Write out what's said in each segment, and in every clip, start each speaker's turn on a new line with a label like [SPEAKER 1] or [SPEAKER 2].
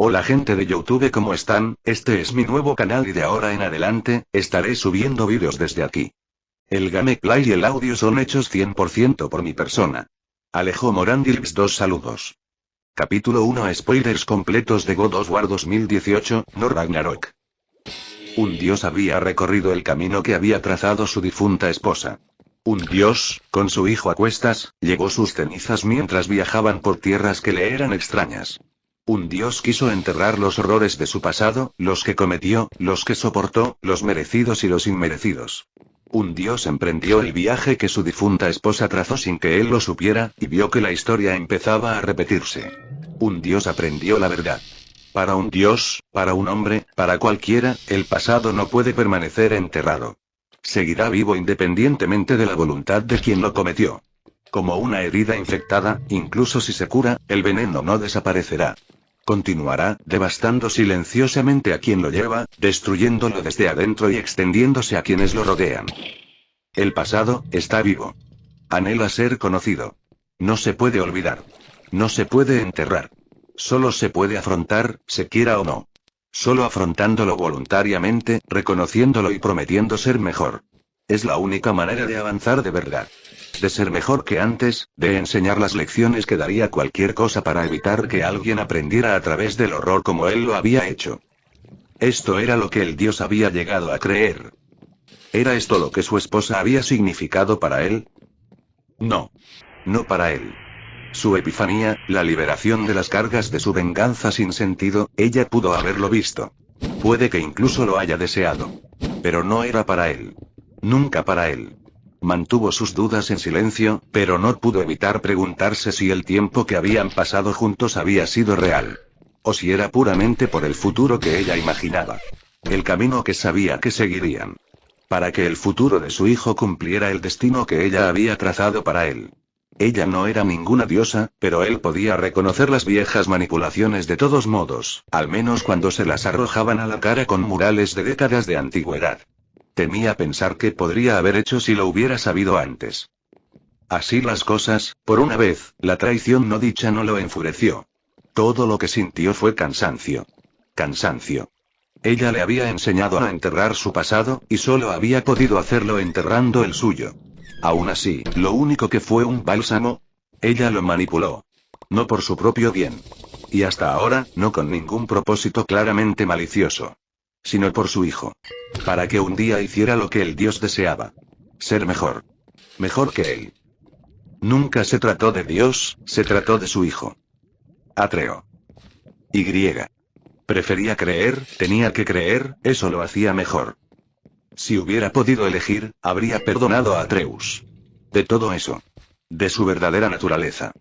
[SPEAKER 1] Hola gente de YouTube, ¿cómo están? Este es mi nuevo canal y de ahora en adelante, estaré subiendo vídeos desde aquí. El gameplay y el audio son hechos 100% por mi persona. Alejo Morandilx 2 saludos. Capítulo 1 Spoilers completos de God of War 2018, no Ragnarok. Un dios había recorrido el camino que había trazado su difunta esposa. Un dios, con su hijo a cuestas, llevó sus cenizas mientras viajaban por tierras que le eran extrañas. Un dios quiso enterrar los horrores de su pasado, los que cometió, los que soportó, los merecidos y los inmerecidos. Un dios emprendió el viaje que su difunta esposa trazó sin que él lo supiera, y vio que la historia empezaba a repetirse. Un dios aprendió la verdad. Para un dios, para un hombre, para cualquiera, el pasado no puede permanecer enterrado. Seguirá vivo independientemente de la voluntad de quien lo cometió. Como una herida infectada, incluso si se cura, el veneno no desaparecerá. Continuará, devastando silenciosamente a quien lo lleva, destruyéndolo desde adentro y extendiéndose a quienes lo rodean. El pasado está vivo. Anhela ser conocido. No se puede olvidar. No se puede enterrar. Solo se puede afrontar, se quiera o no. Solo afrontándolo voluntariamente, reconociéndolo y prometiendo ser mejor. Es la única manera de avanzar de verdad. De ser mejor que antes, de enseñar las lecciones que daría cualquier cosa para evitar que alguien aprendiera a través del horror como él lo había hecho. Esto era lo que el dios había llegado a creer. ¿Era esto lo que su esposa había significado para él? No. No para él. Su epifanía, la liberación de las cargas de su venganza sin sentido, ella pudo haberlo visto. Puede que incluso lo haya deseado. Pero no era para él. Nunca para él. Mantuvo sus dudas en silencio, pero no pudo evitar preguntarse si el tiempo que habían pasado juntos había sido real. O si era puramente por el futuro que ella imaginaba. El camino que sabía que seguirían. Para que el futuro de su hijo cumpliera el destino que ella había trazado para él. Ella no era ninguna diosa, pero él podía reconocer las viejas manipulaciones de todos modos, al menos cuando se las arrojaban a la cara con murales de décadas de antigüedad. Temía pensar qué podría haber hecho si lo hubiera sabido antes. Así las cosas, por una vez, la traición no dicha no lo enfureció. Todo lo que sintió fue cansancio. Cansancio. Ella le había enseñado a enterrar su pasado, y solo había podido hacerlo enterrando el suyo. Aún así, lo único que fue un bálsamo, ella lo manipuló. No por su propio bien. Y hasta ahora, no con ningún propósito claramente malicioso. Sino por su hijo. Para que un día hiciera lo que el dios deseaba. Ser mejor. Mejor que él. Nunca se trató de Dios, se trató de su hijo. Atreo. Y. Prefería creer, tenía que creer, eso lo hacía mejor. Si hubiera podido elegir, habría perdonado a Atreus. De todo eso. De su verdadera naturaleza.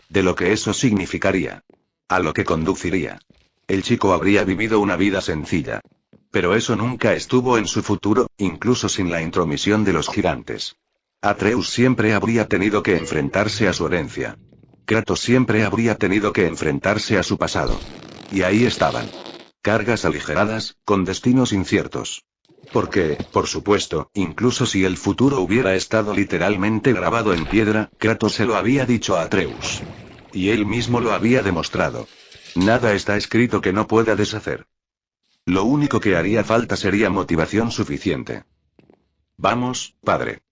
[SPEAKER 1] De lo que eso significaría. A lo que conduciría. El chico habría vivido una vida sencilla. Pero eso nunca estuvo en su futuro, incluso sin la intromisión de los gigantes. Atreus siempre habría tenido que enfrentarse a su herencia. Kratos siempre habría tenido que enfrentarse a su pasado. Y ahí estaban. Cargas aligeradas, con destinos inciertos. Porque, por supuesto, incluso si el futuro hubiera estado literalmente grabado en piedra, Kratos se lo había dicho a Atreus. Y él mismo lo había demostrado. Nada está escrito que no pueda deshacer. Lo único que haría falta sería motivación suficiente. Vamos, padre.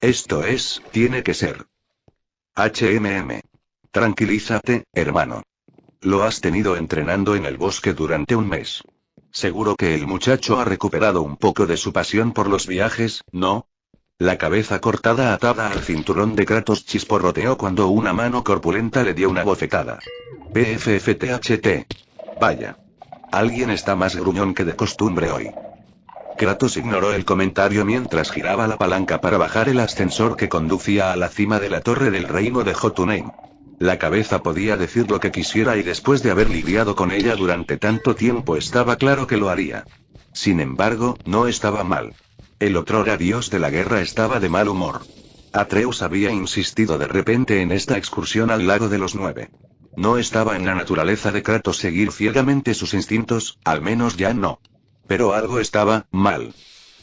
[SPEAKER 1] Esto es, tiene que ser. Tranquilízate, hermano. Lo has tenido entrenando en el bosque durante un mes. Seguro que el muchacho ha recuperado un poco de su pasión por los viajes, ¿no? La cabeza cortada atada al cinturón de Kratos chisporroteó cuando una mano corpulenta le dio una bofetada. PFFTHT. Vaya. Alguien está más gruñón que de costumbre hoy. Kratos ignoró el comentario mientras giraba la palanca para bajar el ascensor que conducía a la cima de la torre del reino de Jotunheim. La cabeza podía decir lo que quisiera y después de haber lidiado con ella durante tanto tiempo estaba claro que lo haría. Sin embargo, no estaba mal. El otrora dios de la guerra estaba de mal humor. Atreus había insistido de repente en esta excursión al lago de los 9. No estaba en la naturaleza de Kratos seguir ciegamente sus instintos, al menos ya no. Pero algo estaba mal.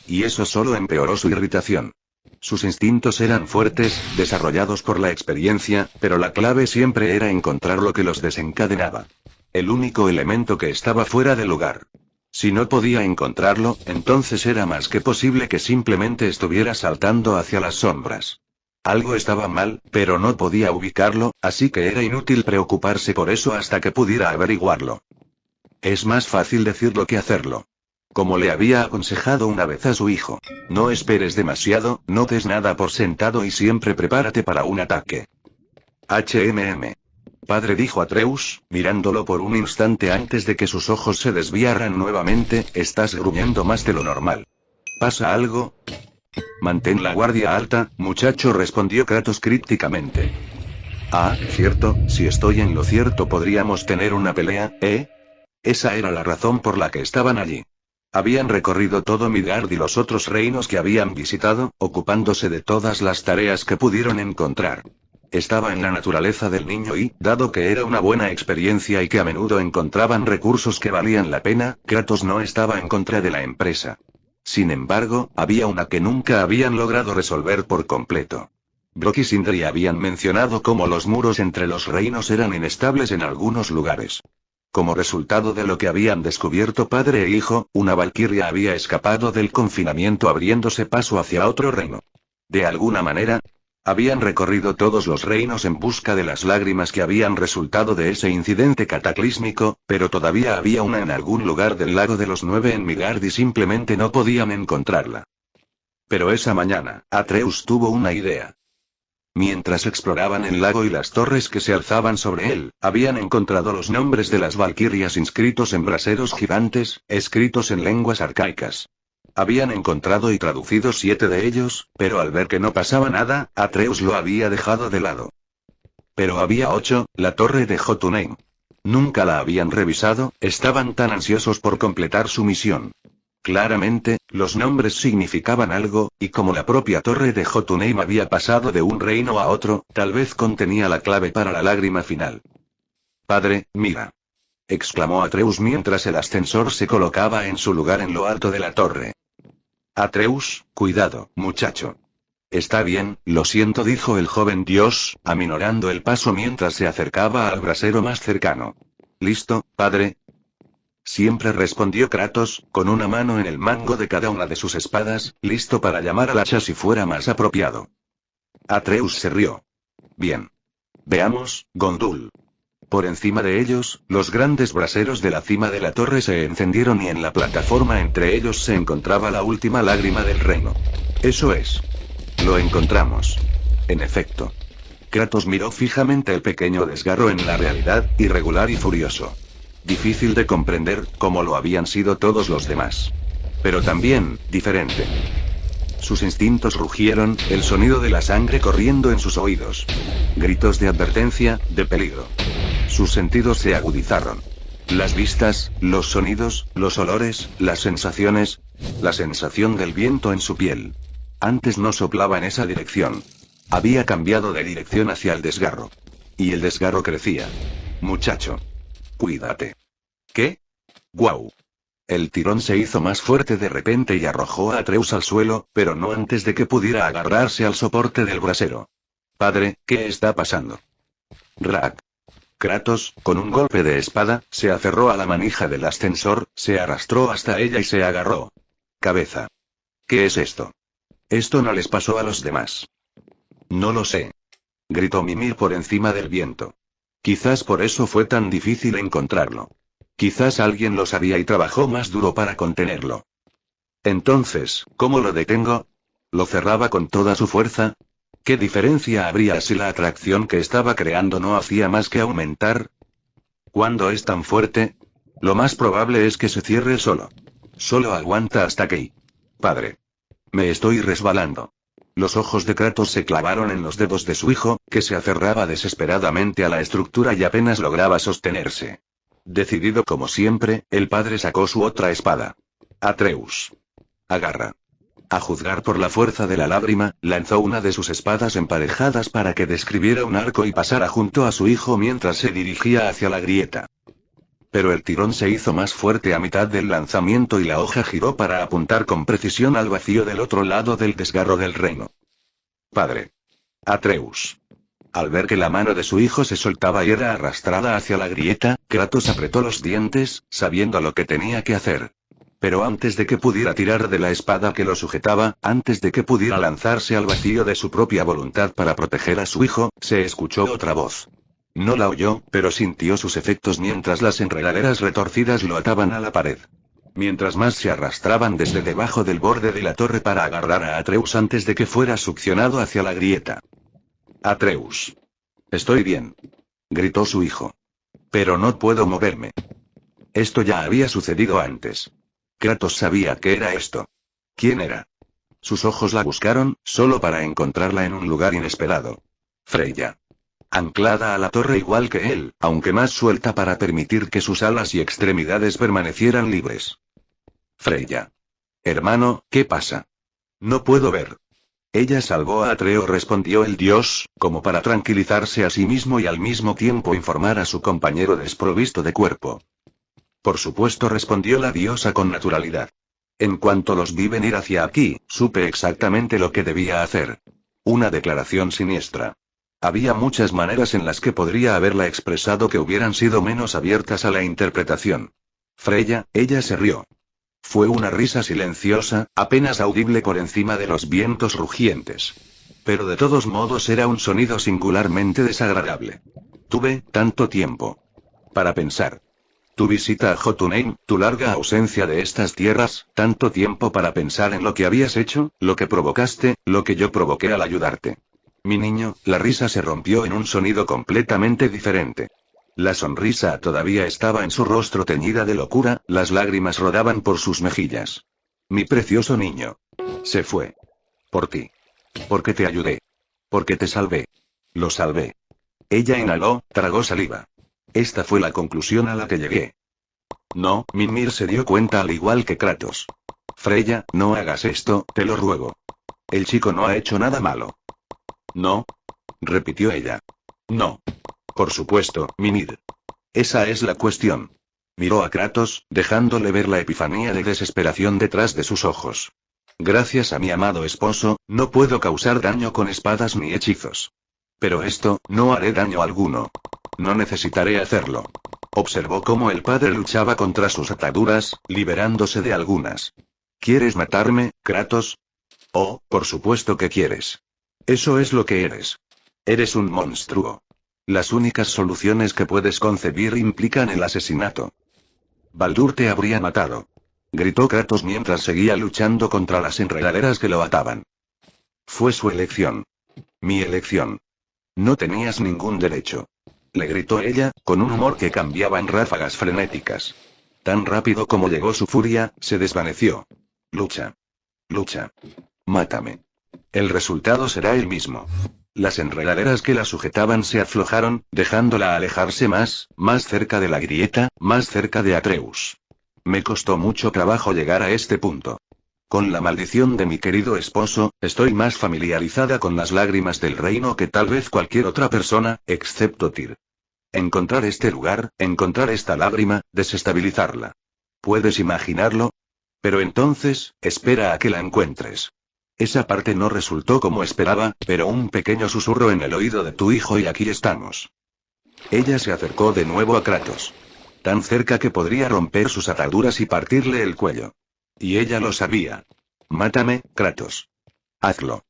[SPEAKER 1] Y eso solo empeoró su irritación. Sus instintos eran fuertes, desarrollados por la experiencia, pero la clave siempre era encontrar lo que los desencadenaba. el único elemento que estaba fuera de lugar. Si no podía encontrarlo, entonces era más que posible que simplemente estuviera saltando hacia las sombras. Algo estaba mal, pero no podía ubicarlo, así que era inútil preocuparse por eso hasta que pudiera averiguarlo. Es más fácil decirlo que hacerlo. Como le había aconsejado una vez a su hijo. No esperes demasiado, no des nada por sentado y siempre prepárate para un ataque. Padre, dijo Atreus, mirándolo por un instante antes de que sus ojos se desviaran nuevamente, estás gruñendo más de lo normal. ¿Pasa algo? Mantén la guardia alta, muchacho, respondió Kratos crípticamente. Ah, cierto, si estoy en lo cierto podríamos tener una pelea, ¿eh? Esa era la razón por la que estaban allí. Habían recorrido todo Midgard y los otros reinos que habían visitado, ocupándose de todas las tareas que pudieron encontrar. Estaba en la naturaleza del niño y, dado que era una buena experiencia y que a menudo encontraban recursos que valían la pena, Kratos no estaba en contra de la empresa. Sin embargo, había una que nunca habían logrado resolver por completo. Brok y Sindri habían mencionado cómo los muros entre los reinos eran inestables en algunos lugares. Como resultado de lo que habían descubierto padre e hijo, una valquiria había escapado del confinamiento abriéndose paso hacia otro reino. De alguna manera, habían recorrido todos los reinos en busca de las lágrimas que habían resultado de ese incidente cataclísmico, pero todavía había una en algún lugar del lago de los 9 en Midgard y simplemente no podían encontrarla. Pero esa mañana, Atreus tuvo una idea. Mientras exploraban el lago y las torres que se alzaban sobre él, habían encontrado los nombres de las valquirias inscritos en braseros gigantes, escritos en lenguas arcaicas. Habían encontrado y traducido 7 de ellos, pero al ver que no pasaba nada, Atreus lo había dejado de lado. Pero había 8, la torre de Jotunheim. Nunca la habían revisado, estaban tan ansiosos por completar su misión. Claramente, los nombres significaban algo, y como la propia torre de Jotunheim había pasado de un reino a otro, tal vez contenía la clave para la lágrima final. Padre, mira. Exclamó Atreus mientras el ascensor se colocaba en su lugar en lo alto de la torre. Atreus, cuidado, muchacho. Está bien, lo siento, dijo el joven dios, aminorando el paso mientras se acercaba al brasero más cercano. ¿Listo, padre? Siempre respondió Kratos, con una mano en el mango de cada una de sus espadas, listo para llamar al hacha si fuera más apropiado. Atreus se rió. Bien. Veamos, Gondul. Por encima de ellos, los grandes braseros de la cima de la torre se encendieron y en la plataforma entre ellos se encontraba la última lágrima del reino. Eso es. Lo encontramos. En efecto. Kratos miró fijamente el pequeño desgarro en la realidad, irregular y furioso. Difícil de comprender, como lo habían sido todos los demás. Pero también, diferente. Sus instintos rugieron, el sonido de la sangre corriendo en sus oídos. Gritos de advertencia, de peligro. Sus sentidos se agudizaron. Las vistas, los sonidos, los olores, las sensaciones. La sensación del viento en su piel. Antes no soplaba en esa dirección. Había cambiado de dirección hacia el desgarro. Y el desgarro crecía. Muchacho. Cuídate. ¿Qué? ¡Guau! El tirón se hizo más fuerte de repente y arrojó a Atreus al suelo, pero no antes de que pudiera agarrarse al soporte del brasero. Padre, ¿qué está pasando? Rak. Kratos, con un golpe de espada, se aferró a la manija del ascensor, se arrastró hasta ella y se agarró. Cabeza. ¿Qué es esto? Esto no les pasó a los demás. No lo sé. Gritó Mimir por encima del viento. Quizás por eso fue tan difícil encontrarlo. Quizás alguien lo sabía y trabajó más duro para contenerlo. Entonces, ¿cómo lo detengo? ¿Lo cerraba con toda su fuerza? ¿Qué diferencia habría si la atracción que estaba creando no hacía más que aumentar? ¿Cuándo es tan fuerte? Lo más probable es que se cierre solo. Solo aguanta hasta que... Padre. Me estoy resbalando. Los ojos de Kratos se clavaron en los dedos de su hijo, que se aferraba desesperadamente a la estructura y apenas lograba sostenerse. Decidido como siempre, el padre sacó su otra espada. Atreus. Agarra. A juzgar por la fuerza de la lágrima, lanzó una de sus espadas emparejadas para que describiera un arco y pasara junto a su hijo mientras se dirigía hacia la grieta. Pero el tirón se hizo más fuerte a mitad del lanzamiento y la hoja giró para apuntar con precisión al vacío del otro lado del desgarro del reino. Padre. Atreus. Al ver que la mano de su hijo se soltaba y era arrastrada hacia la grieta, Kratos apretó los dientes, sabiendo lo que tenía que hacer. Pero antes de que pudiera tirar de la espada que lo sujetaba, antes de que pudiera lanzarse al vacío de su propia voluntad para proteger a su hijo, se escuchó otra voz. No la oyó, pero sintió sus efectos mientras las enredaderas retorcidas lo ataban a la pared. Mientras más se arrastraban desde debajo del borde de la torre para agarrar a Atreus antes de que fuera succionado hacia la grieta. Atreus. Estoy bien. Gritó su hijo. Pero no puedo moverme. Esto ya había sucedido antes. Kratos sabía qué era esto. ¿Quién era? Sus ojos la buscaron, solo para encontrarla en un lugar inesperado. Freya. Anclada a la torre igual que él, aunque más suelta para permitir que sus alas y extremidades permanecieran libres. Freya. Hermano, ¿qué pasa? No puedo ver. Ella salvó a Atreo, respondió el dios, como para tranquilizarse a sí mismo y al mismo tiempo informar a su compañero desprovisto de cuerpo. Por supuesto, respondió la diosa con naturalidad. En cuanto los vi venir hacia aquí, supe exactamente lo que debía hacer. Una declaración siniestra. Había muchas maneras en las que podría haberla expresado que hubieran sido menos abiertas a la interpretación. Freya, ella se rió. Fue una risa silenciosa, apenas audible por encima de los vientos rugientes. Pero de todos modos era un sonido singularmente desagradable. Tuve tanto tiempo para pensar. Tu visita a Jotunheim, tu larga ausencia de estas tierras, tanto tiempo para pensar en lo que habías hecho, lo que provocaste, lo que yo provoqué al ayudarte. Mi niño, la risa se rompió en un sonido completamente diferente. La sonrisa todavía estaba en su rostro teñida de locura, las lágrimas rodaban por sus mejillas. Mi precioso niño. Se fue. Por ti. Porque te ayudé. Porque te salvé. Lo salvé. Ella inhaló, tragó saliva. Esta fue la conclusión a la que llegué. No, Mimir se dio cuenta al igual que Kratos. Freya, no hagas esto, te lo ruego. El chico no ha hecho nada malo. No. Repitió ella. No. Por supuesto, Mimir. Esa es la cuestión. Miró a Kratos, dejándole ver la epifanía de desesperación detrás de sus ojos. Gracias a mi amado esposo, no puedo causar daño con espadas ni hechizos. Pero esto, no haré daño alguno. No necesitaré hacerlo. Observó cómo el padre luchaba contra sus ataduras, liberándose de algunas. ¿Quieres matarme, Kratos? Oh, por supuesto que quieres. Eso es lo que eres. Eres un monstruo. Las únicas soluciones que puedes concebir implican el asesinato. Baldur te habría matado. Gritó Kratos mientras seguía luchando contra las enredaderas que lo ataban. Fue su elección. Mi elección. No tenías ningún derecho. Le gritó ella, con un humor que cambiaba en ráfagas frenéticas. Tan rápido como llegó su furia, se desvaneció. Lucha. Lucha. Mátame. El resultado será el mismo. Las enredaderas que la sujetaban se aflojaron, dejándola alejarse más cerca de la grieta, más cerca de Atreus. Me costó mucho trabajo llegar a este punto. Con la maldición de mi querido esposo, estoy más familiarizada con las lágrimas del reino que tal vez cualquier otra persona, excepto Tyr. Encontrar este lugar, encontrar esta lágrima, desestabilizarla. ¿Puedes imaginarlo? Pero entonces, espera a que la encuentres. Esa parte no resultó como esperaba, pero un pequeño susurro en el oído de tu hijo y aquí estamos. Ella se acercó de nuevo a Kratos. Tan cerca que podría romper sus ataduras y partirle el cuello. Y ella lo sabía. Mátame, Kratos. Hazlo.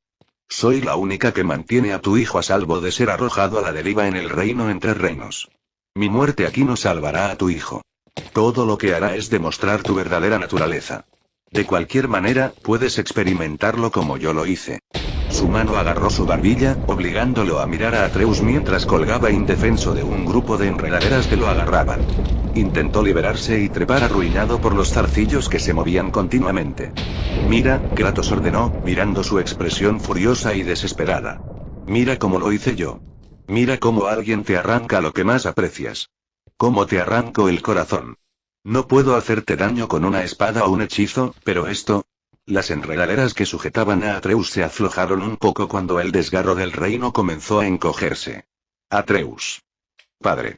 [SPEAKER 1] Soy la única que mantiene a tu hijo a salvo de ser arrojado a la deriva en el reino entre reinos. Mi muerte aquí no salvará a tu hijo. Todo lo que hará es demostrar tu verdadera naturaleza. De cualquier manera, puedes experimentarlo como yo lo hice. Su mano agarró su barbilla, obligándolo a mirar a Atreus mientras colgaba indefenso de un grupo de enredaderas que lo agarraban. Intentó liberarse y trepar arruinado por los zarcillos que se movían continuamente. Mira, Kratos ordenó, mirando su expresión furiosa y desesperada. Mira cómo lo hice yo. Mira cómo alguien te arranca lo que más aprecias. Cómo te arranco el corazón. No puedo hacerte daño con una espada o un hechizo, pero esto... Las enredaderas que sujetaban a Atreus se aflojaron un poco cuando el desgarro del reino comenzó a encogerse. Atreus. Padre.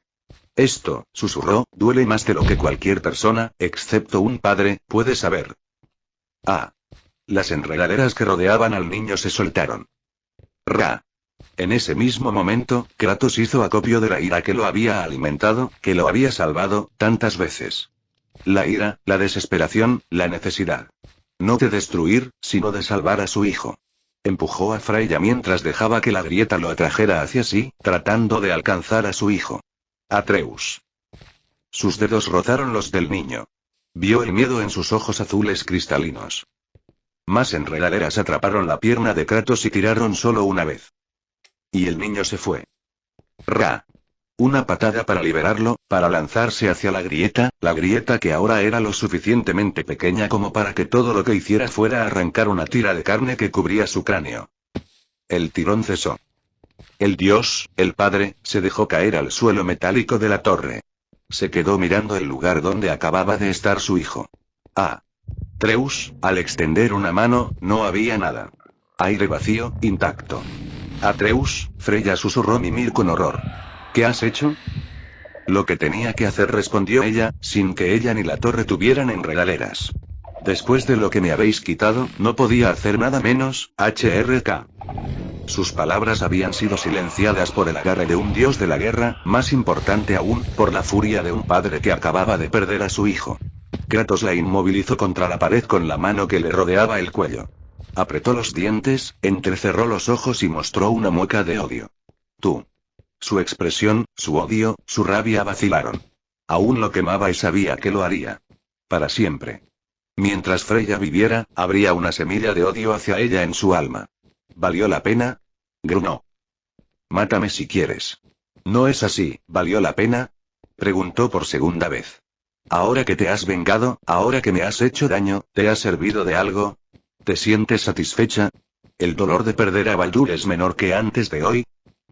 [SPEAKER 1] Esto, susurró, duele más de lo que cualquier persona, excepto un padre, puede saber. Ah. Las enredaderas que rodeaban al niño se soltaron. Ra. En ese mismo momento, Kratos hizo acopio de la ira que lo había alimentado, que lo había salvado, tantas veces. La ira, la desesperación, la necesidad. No de destruir, sino de salvar a su hijo. Empujó a Freya mientras dejaba que la grieta lo atrajera hacia sí, tratando de alcanzar a su hijo. Atreus. Sus dedos rozaron los del niño. Vio el miedo en sus ojos azules cristalinos. Más enredaderas atraparon la pierna de Kratos y tiraron solo una vez. Y el niño se fue. Ra. Una patada para liberarlo, para lanzarse hacia la grieta que ahora era lo suficientemente pequeña como para que todo lo que hiciera fuera arrancar una tira de carne que cubría su cráneo. El tirón cesó. El dios, el padre, se dejó caer al suelo metálico de la torre. Se quedó mirando el lugar donde acababa de estar su hijo. Atreus, al extender una mano, no había nada. Aire vacío, intacto. Atreus, Freya susurró Mimir con horror. ¿Qué has hecho? Lo que tenía que hacer, respondió ella, sin que ella ni la torre tuvieran enredaderas. Después de lo que me habéis quitado, no podía hacer nada menos, HRK. Sus palabras habían sido silenciadas por el agarre de un dios de la guerra, más importante aún, por la furia de un padre que acababa de perder a su hijo. Kratos la inmovilizó contra la pared con la mano que le rodeaba el cuello. Apretó los dientes, entrecerró los ojos y mostró una mueca de odio. Tú. Su expresión, su odio, su rabia vacilaron. Aún lo quemaba y sabía que lo haría. Para siempre. Mientras Freya viviera, habría una semilla de odio hacia ella en su alma. ¿Valió la pena? Gruñó. Mátame si quieres. ¿No es así, valió la pena? Preguntó por segunda vez. Ahora que te has vengado, ahora que me has hecho daño, ¿te ha servido de algo? ¿Te sientes satisfecha? ¿El dolor de perder a Baldur es menor que antes de hoy?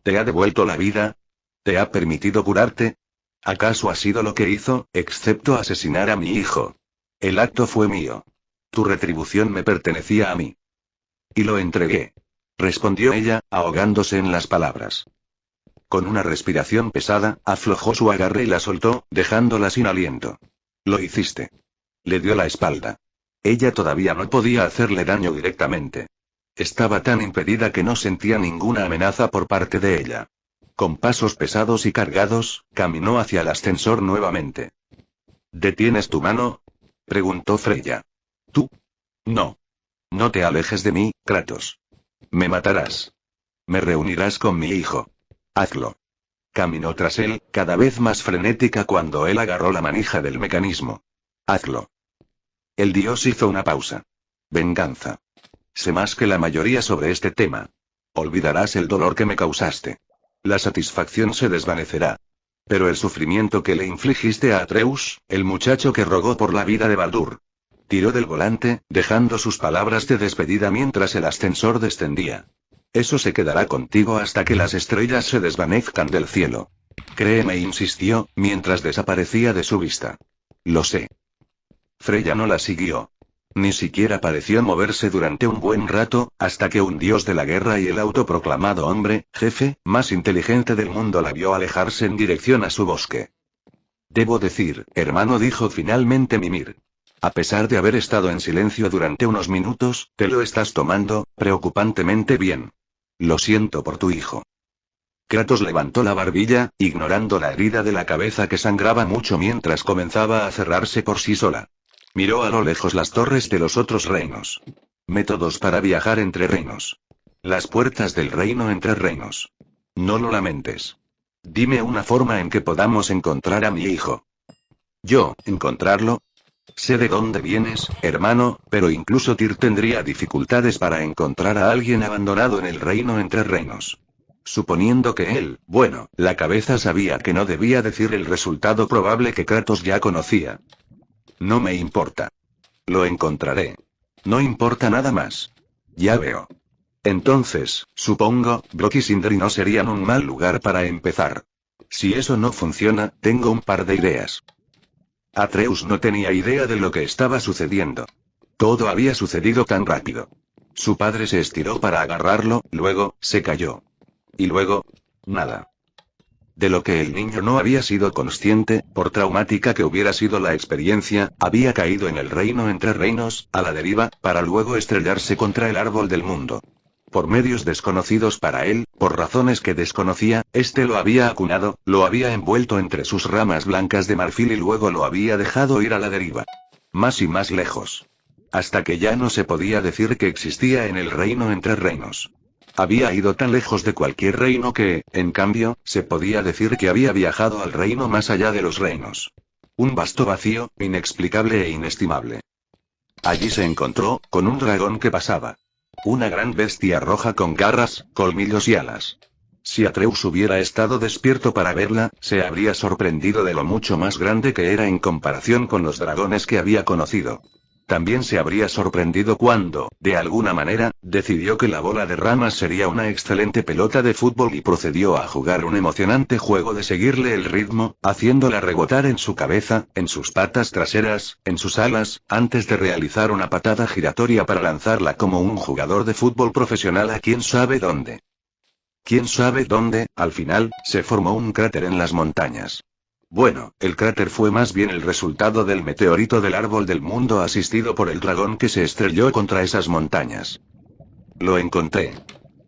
[SPEAKER 1] ¿Te ha devuelto la vida? ¿Te ha permitido curarte? ¿Acaso ha sido lo que hizo, excepto asesinar a mi hijo? El acto fue mío. Tu retribución me pertenecía a mí. Y lo entregué. Respondió ella, ahogándose en las palabras. Con una respiración pesada, aflojó su agarre y la soltó, dejándola sin aliento. Lo hiciste. Le dio la espalda. Ella todavía no podía hacerle daño directamente. Estaba tan impedida que no sentía ninguna amenaza por parte de ella. Con pasos pesados y cargados, caminó hacia el ascensor nuevamente. ¿Detienes tu mano? Preguntó Freya. ¿Tú? No. No te alejes de mí, Kratos. Me matarás. Me reunirás con mi hijo. Hazlo. Caminó tras él, cada vez más frenética cuando él agarró la manija del mecanismo. Hazlo. El dios hizo una pausa. Venganza. Sé más que la mayoría sobre este tema. Olvidarás el dolor que me causaste. La satisfacción se desvanecerá. Pero el sufrimiento que le infligiste a Atreus, el muchacho que rogó por la vida de Baldur. Tiró del volante, dejando sus palabras de despedida mientras el ascensor descendía. Eso se quedará contigo hasta que las estrellas se desvanezcan del cielo. Créeme, insistió, mientras desaparecía de su vista. Lo sé. Freya no la siguió. Ni siquiera pareció moverse durante un buen rato, hasta que un dios de la guerra y el autoproclamado hombre, jefe, más inteligente del mundo la vio alejarse en dirección a su bosque. Debo decir, hermano, dijo finalmente Mimir. A pesar de haber estado en silencio durante unos minutos, te lo estás tomando, preocupantemente bien. Lo siento por tu hijo. Kratos levantó la barbilla, ignorando la herida de la cabeza que sangraba mucho mientras comenzaba a cerrarse por sí sola. Miró a lo lejos las torres de los otros reinos. Métodos para viajar entre reinos. Las puertas del reino entre reinos. No lo lamentes. Dime una forma en que podamos encontrar a mi hijo. ¿Yo, encontrarlo? Sé de dónde vienes, hermano, pero incluso Tyr tendría dificultades para encontrar a alguien abandonado en el reino entre reinos. Suponiendo que él, bueno, la cabeza sabía que no debía decir el resultado probable que Kratos ya conocía. No me importa. Lo encontraré. No importa nada más. Ya veo. Entonces, supongo, Brok y Sindri no serían un mal lugar para empezar. Si eso no funciona, tengo un par de ideas. Atreus no tenía idea de lo que estaba sucediendo. Todo había sucedido tan rápido. Su padre se estiró para agarrarlo, luego, se cayó. Y luego, nada. De lo que el niño no había sido consciente, por traumática que hubiera sido la experiencia, había caído en el reino entre reinos, a la deriva, para luego estrellarse contra el árbol del mundo. Por medios desconocidos para él, por razones que desconocía, este lo había acunado, lo había envuelto entre sus ramas blancas de marfil y luego lo había dejado ir a la deriva. Más y más lejos. Hasta que ya no se podía decir que existía en el reino entre reinos. Había ido tan lejos de cualquier reino que, en cambio, se podía decir que había viajado al reino más allá de los reinos. Un vasto vacío, inexplicable e inestimable. Allí se encontró, con un dragón que pasaba. Una gran bestia roja con garras, colmillos y alas. Si Atreus hubiera estado despierto para verla, se habría sorprendido de lo mucho más grande que era en comparación con los dragones que había conocido. También se habría sorprendido cuando, de alguna manera, decidió que la bola de ramas sería una excelente pelota de fútbol y procedió a jugar un emocionante juego de seguirle el ritmo, haciéndola rebotar en su cabeza, en sus patas traseras, en sus alas, antes de realizar una patada giratoria para lanzarla como un jugador de fútbol profesional a quién sabe dónde. Quién sabe dónde, al final, se formó un cráter en las montañas. Bueno, el cráter fue más bien el resultado del meteorito del árbol del mundo asistido por el dragón que se estrelló contra esas montañas. Lo encontré.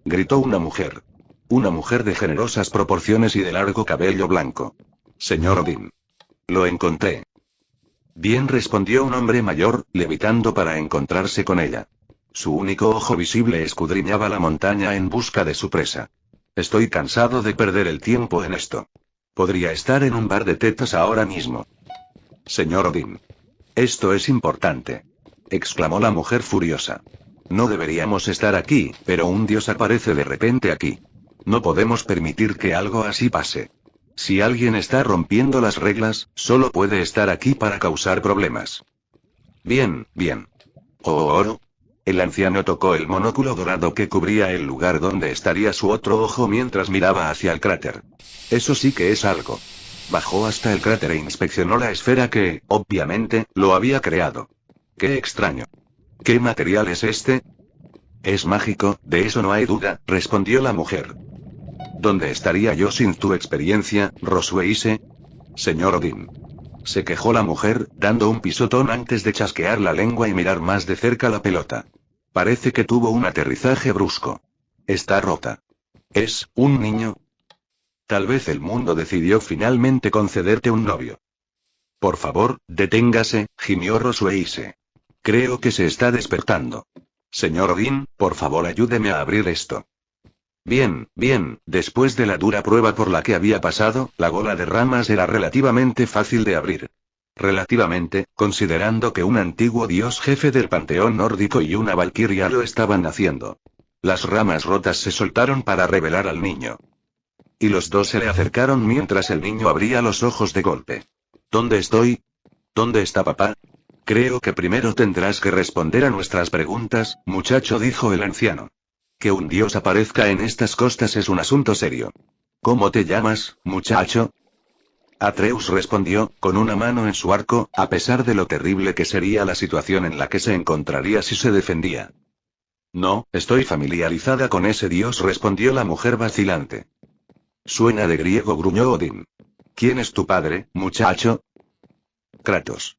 [SPEAKER 1] Gritó una mujer. Una mujer de generosas proporciones y de largo cabello blanco. Señor Odín. Lo encontré. Bien, respondió un hombre mayor, levitando para encontrarse con ella. Su único ojo visible escudriñaba la montaña en busca de su presa. Estoy cansado de perder el tiempo en esto. Podría estar en un bar de tetas ahora mismo. Señor Odín. Esto es importante. Exclamó la mujer furiosa. No deberíamos estar aquí, pero un dios aparece de repente aquí. No podemos permitir que algo así pase. Si alguien está rompiendo las reglas, solo puede estar aquí para causar problemas. Bien, bien. Oh. El anciano tocó el monóculo dorado que cubría el lugar donde estaría su otro ojo mientras miraba hacia el cráter. Eso sí que es algo. Bajó hasta el cráter e inspeccionó la esfera que, obviamente, lo había creado. ¡Qué extraño! ¿Qué material es este? Es mágico, de eso no hay duda, respondió la mujer. ¿Dónde estaría yo sin tu experiencia, Rosueise? Señor Odín. Se quejó la mujer, dando un pisotón antes de chasquear la lengua y mirar más de cerca la pelota. Parece que tuvo un aterrizaje brusco. Está rota. ¿Es un niño? Tal vez el mundo decidió finalmente concederte un novio. Por favor, deténgase, gimió Rosueise. Creo que se está despertando. Señor Odín, por favor ayúdeme a abrir esto. Bien, después de la dura prueba por la que había pasado, la bola de ramas era relativamente fácil de abrir. Relativamente, considerando que un antiguo dios jefe del panteón nórdico y una valquiria lo estaban haciendo. Las ramas rotas se soltaron para revelar al niño. Y los dos se le acercaron mientras el niño abría los ojos de golpe. ¿Dónde estoy? ¿Dónde está papá? Creo que primero tendrás que responder a nuestras preguntas, muchacho, dijo el anciano. Que un dios aparezca en estas costas es un asunto serio. ¿Cómo te llamas, muchacho? Atreus respondió, con una mano en su arco, a pesar de lo terrible que sería la situación en la que se encontraría si se defendía. No, estoy familiarizada con ese dios, respondió la mujer vacilante. Suena de griego, gruñó Odín. ¿Quién es tu padre, muchacho? Kratos.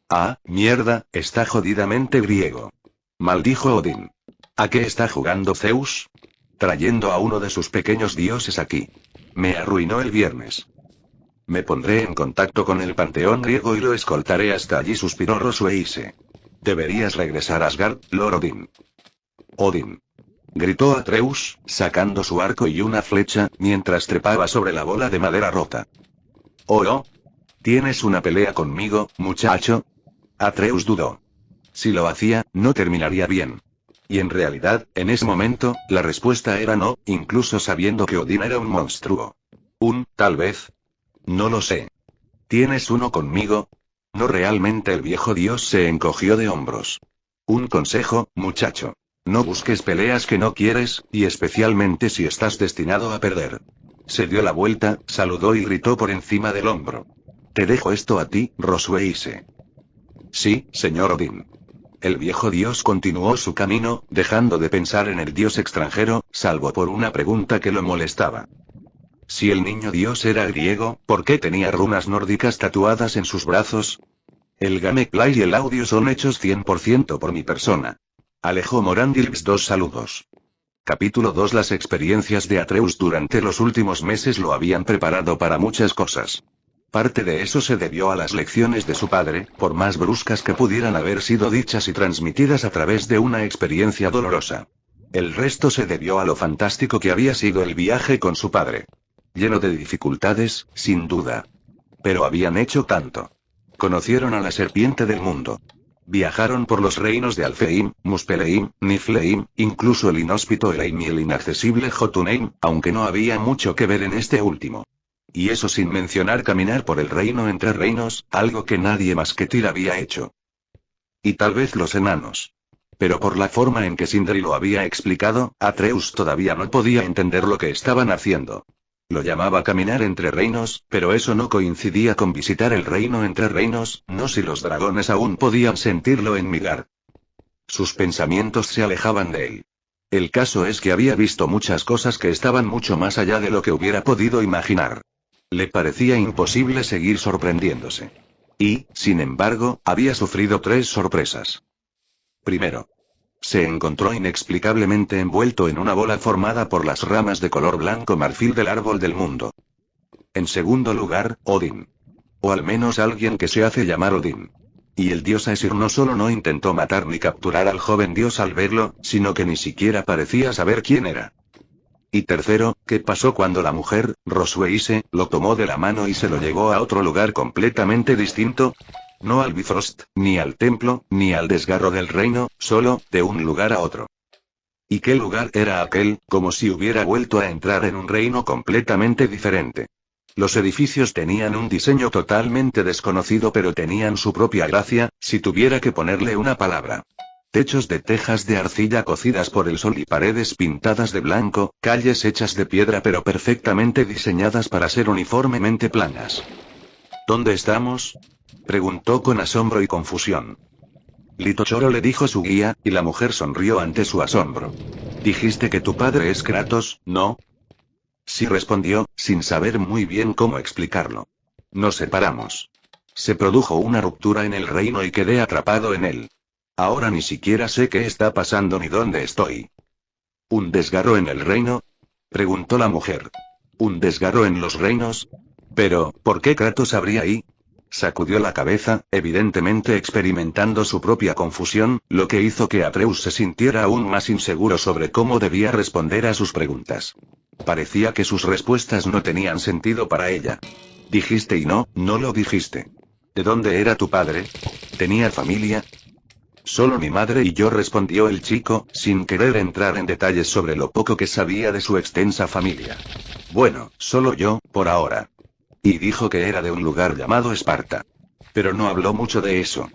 [SPEAKER 1] Ah, mierda, está jodidamente griego. Maldijo Odín. ¿A qué está jugando Zeus? Trayendo a uno de sus pequeños dioses aquí. Me arruinó el viernes. Me pondré en contacto con el panteón griego y lo escoltaré hasta allí, suspiró Rosueise. Deberías regresar a Asgard, Lord Odín. Odín. Gritó Atreus, sacando su arco y una flecha, mientras trepaba sobre la bola de madera rota. Oh. ¿Tienes una pelea conmigo, muchacho? Atreus dudó. Si lo hacía, no terminaría bien. Y en realidad, en ese momento, la respuesta era no, incluso sabiendo que Odín era un monstruo. Tal vez. No lo sé. ¿Tienes uno conmigo? No, realmente. El viejo dios se encogió de hombros. Un consejo, muchacho. No busques peleas que no quieres, y especialmente si estás destinado a perder. Se dio la vuelta, saludó y gritó por encima del hombro. Te dejo esto a ti, Rosueise. Sí, señor Odín. El viejo dios continuó su camino, dejando de pensar en el dios extranjero, salvo por una pregunta que lo molestaba. Si el niño dios era griego, ¿por qué tenía runas nórdicas tatuadas en sus brazos? El gameplay y el audio son hechos 100% por mi persona. Alejo Morandilx, 2 saludos. Capítulo 2. Las experiencias de Atreus durante los últimos meses lo habían preparado para muchas cosas. Parte de eso se debió a las lecciones de su padre, por más bruscas que pudieran haber sido dichas y transmitidas a través de una experiencia dolorosa. El resto se debió a lo fantástico que había sido el viaje con su padre. Lleno de dificultades, sin duda. Pero habían hecho tanto. Conocieron a la serpiente del mundo. Viajaron por los reinos de Alfheim, Muspelheim, Niflheim, incluso el inhóspito Elaim y el inaccesible Jotunheim, aunque no había mucho que ver en este último. Y eso sin mencionar caminar por el reino entre reinos, algo que nadie más que Tyr había hecho. Y tal vez los enanos. Pero por la forma en que Sindri lo había explicado, Atreus todavía no podía entender lo que estaban haciendo. Lo llamaba caminar entre reinos, pero eso no coincidía con visitar el reino entre reinos, no si los dragones aún podían sentirlo en Midgard. Sus pensamientos se alejaban de él. El caso es que había visto muchas cosas que estaban mucho más allá de lo que hubiera podido imaginar. Le parecía imposible seguir sorprendiéndose. Y, sin embargo, había sufrido 3 sorpresas. Primero, se encontró inexplicablemente envuelto en una bola formada por las ramas de color blanco marfil del árbol del mundo. En segundo lugar, Odín. O al menos alguien que se hace llamar Odín. Y el dios Aesir no solo no intentó matar ni capturar al joven dios al verlo, sino que ni siquiera parecía saber quién era. Y tercero, ¿qué pasó cuando la mujer, Rosweise, lo tomó de la mano y se lo llevó a otro lugar completamente distinto? No al Bifrost, ni al templo, ni al desgarro del reino, solo, de un lugar a otro. ¿Y qué lugar era aquel? Como si hubiera vuelto a entrar en un reino completamente diferente. Los edificios tenían un diseño totalmente desconocido, pero tenían su propia gracia, si tuviera que ponerle una palabra. Techos de tejas de arcilla cocidas por el sol y paredes pintadas de blanco, calles hechas de piedra pero perfectamente diseñadas para ser uniformemente planas. ¿Dónde estamos?, preguntó con asombro y confusión. Litochoro, le dijo su guía, y la mujer sonrió ante su asombro. Dijiste que tu padre es Kratos, ¿no? Sí, respondió, sin saber muy bien cómo explicarlo. Nos separamos. Se produjo una ruptura en el reino y quedé atrapado en él. Ahora ni siquiera sé qué está pasando ni dónde estoy. ¿Un desgarro en el reino?, preguntó la mujer. ¿Un desgarro en los reinos? Pero, ¿por qué Kratos habría ahí? Sacudió la cabeza, evidentemente experimentando su propia confusión, lo que hizo que Atreus se sintiera aún más inseguro sobre cómo debía responder a sus preguntas. Parecía que sus respuestas no tenían sentido para ella. Dijiste y no lo dijiste. ¿De dónde era tu padre? ¿Tenía familia? Solo mi madre y yo, respondió el chico, sin querer entrar en detalles sobre lo poco que sabía de su extensa familia. Bueno, solo yo, por ahora. Y dijo que era de un lugar llamado Esparta. Pero no habló mucho de eso.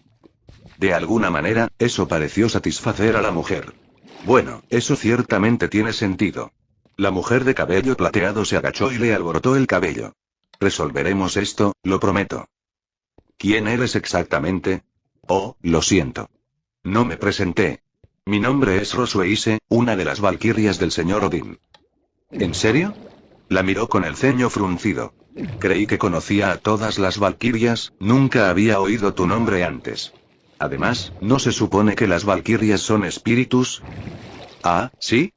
[SPEAKER 1] De alguna manera, eso pareció satisfacer a la mujer. Bueno, eso ciertamente tiene sentido. La mujer de cabello plateado se agachó y le alborotó el cabello. Resolveremos esto, lo prometo. ¿Quién eres exactamente? Oh, lo siento. No me presenté. Mi nombre es Rosweise, una de las valquirias del señor Odín. ¿En serio? La miró con el ceño fruncido. Creí que conocía a todas las valquirias, nunca había oído tu nombre antes. Además, ¿no se supone que las valquirias son espíritus? ¿Ah, sí?,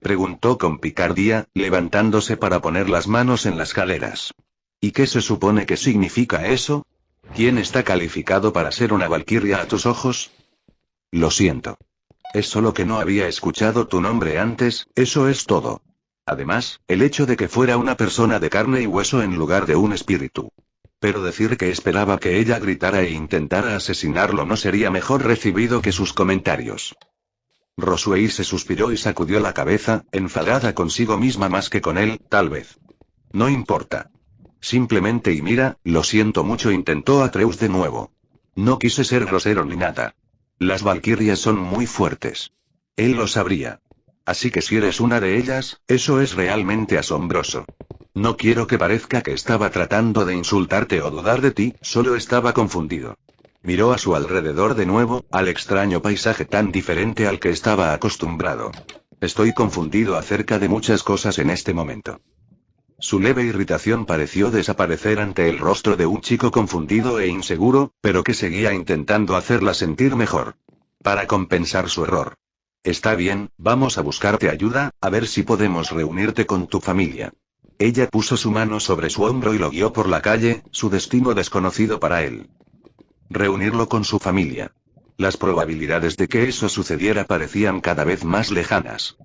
[SPEAKER 1] preguntó con picardía, levantándose para poner las manos en las caderas. ¿Y qué se supone que significa eso? ¿Quién está calificado para ser una valquiria a tus ojos? Lo siento. Es solo que no había escuchado tu nombre antes, eso es todo. Además, el hecho de que fuera una persona de carne y hueso en lugar de un espíritu. Pero decir que esperaba que ella gritara e intentara asesinarlo no sería mejor recibido que sus comentarios. Rosweise suspiró y sacudió la cabeza, enfadada consigo misma más que con él, tal vez. No importa. Simplemente y mira, lo siento mucho, intentó Atreus de nuevo. No quise ser grosero ni nada. Las valquirias son muy fuertes. Él lo sabría. Así que si eres una de ellas, eso es realmente asombroso. No quiero que parezca que estaba tratando de insultarte o dudar de ti, solo estaba confundido. Miró a su alrededor de nuevo, al extraño paisaje tan diferente al que estaba acostumbrado. Estoy confundido acerca de muchas cosas en este momento. Su leve irritación pareció desaparecer ante el rostro de un chico confundido e inseguro, pero que seguía intentando hacerla sentir mejor. Para compensar su error. Está bien, vamos a buscarte ayuda, a ver si podemos reunirte con tu familia. Ella puso su mano sobre su hombro y lo guió por la calle, su destino desconocido para él. Reunirlo con su familia. Las probabilidades de que eso sucediera parecían cada vez más lejanas.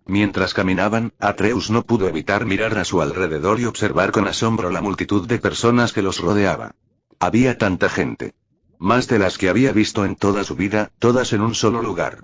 [SPEAKER 1] Mientras caminaban, Atreus no pudo evitar mirar a su alrededor y observar con asombro la multitud de personas que los rodeaba. Había tanta gente. Más de las que había visto en toda su vida, todas en un solo lugar.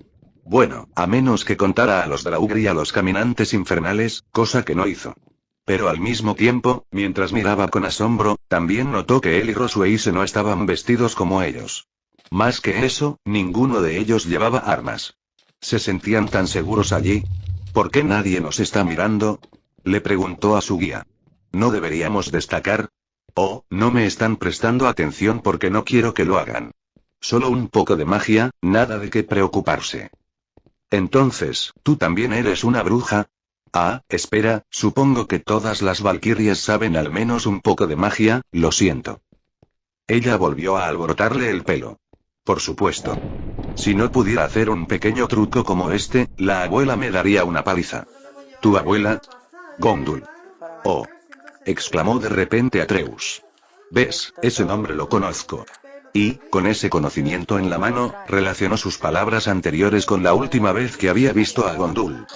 [SPEAKER 1] Bueno, a menos que contara a los Draugr y a los caminantes infernales, cosa que no hizo. Pero al mismo tiempo, mientras miraba con asombro, también notó que él y Rosweise no estaban vestidos como ellos. Más que eso, ninguno de ellos llevaba armas. ¿Se sentían tan seguros allí? ¿Por qué nadie nos está mirando? Le preguntó a su guía. ¿No deberíamos destacar? Oh, no me están prestando atención porque no quiero que lo hagan. Solo un poco de magia, nada de qué preocuparse. Entonces, ¿tú también eres una bruja? Ah, espera, supongo que todas las valquirias saben al menos un poco de magia, lo siento. Ella volvió a alborotarle el pelo. Por supuesto. Si no pudiera hacer un pequeño truco como este, la abuela me daría una paliza. ¿Tu abuela? Gondul. Oh. Exclamó de repente Atreus. ¿Ves? Ese nombre lo conozco. Y, con ese conocimiento en la mano, relacionó sus palabras anteriores con la última vez que había visto a Gondul.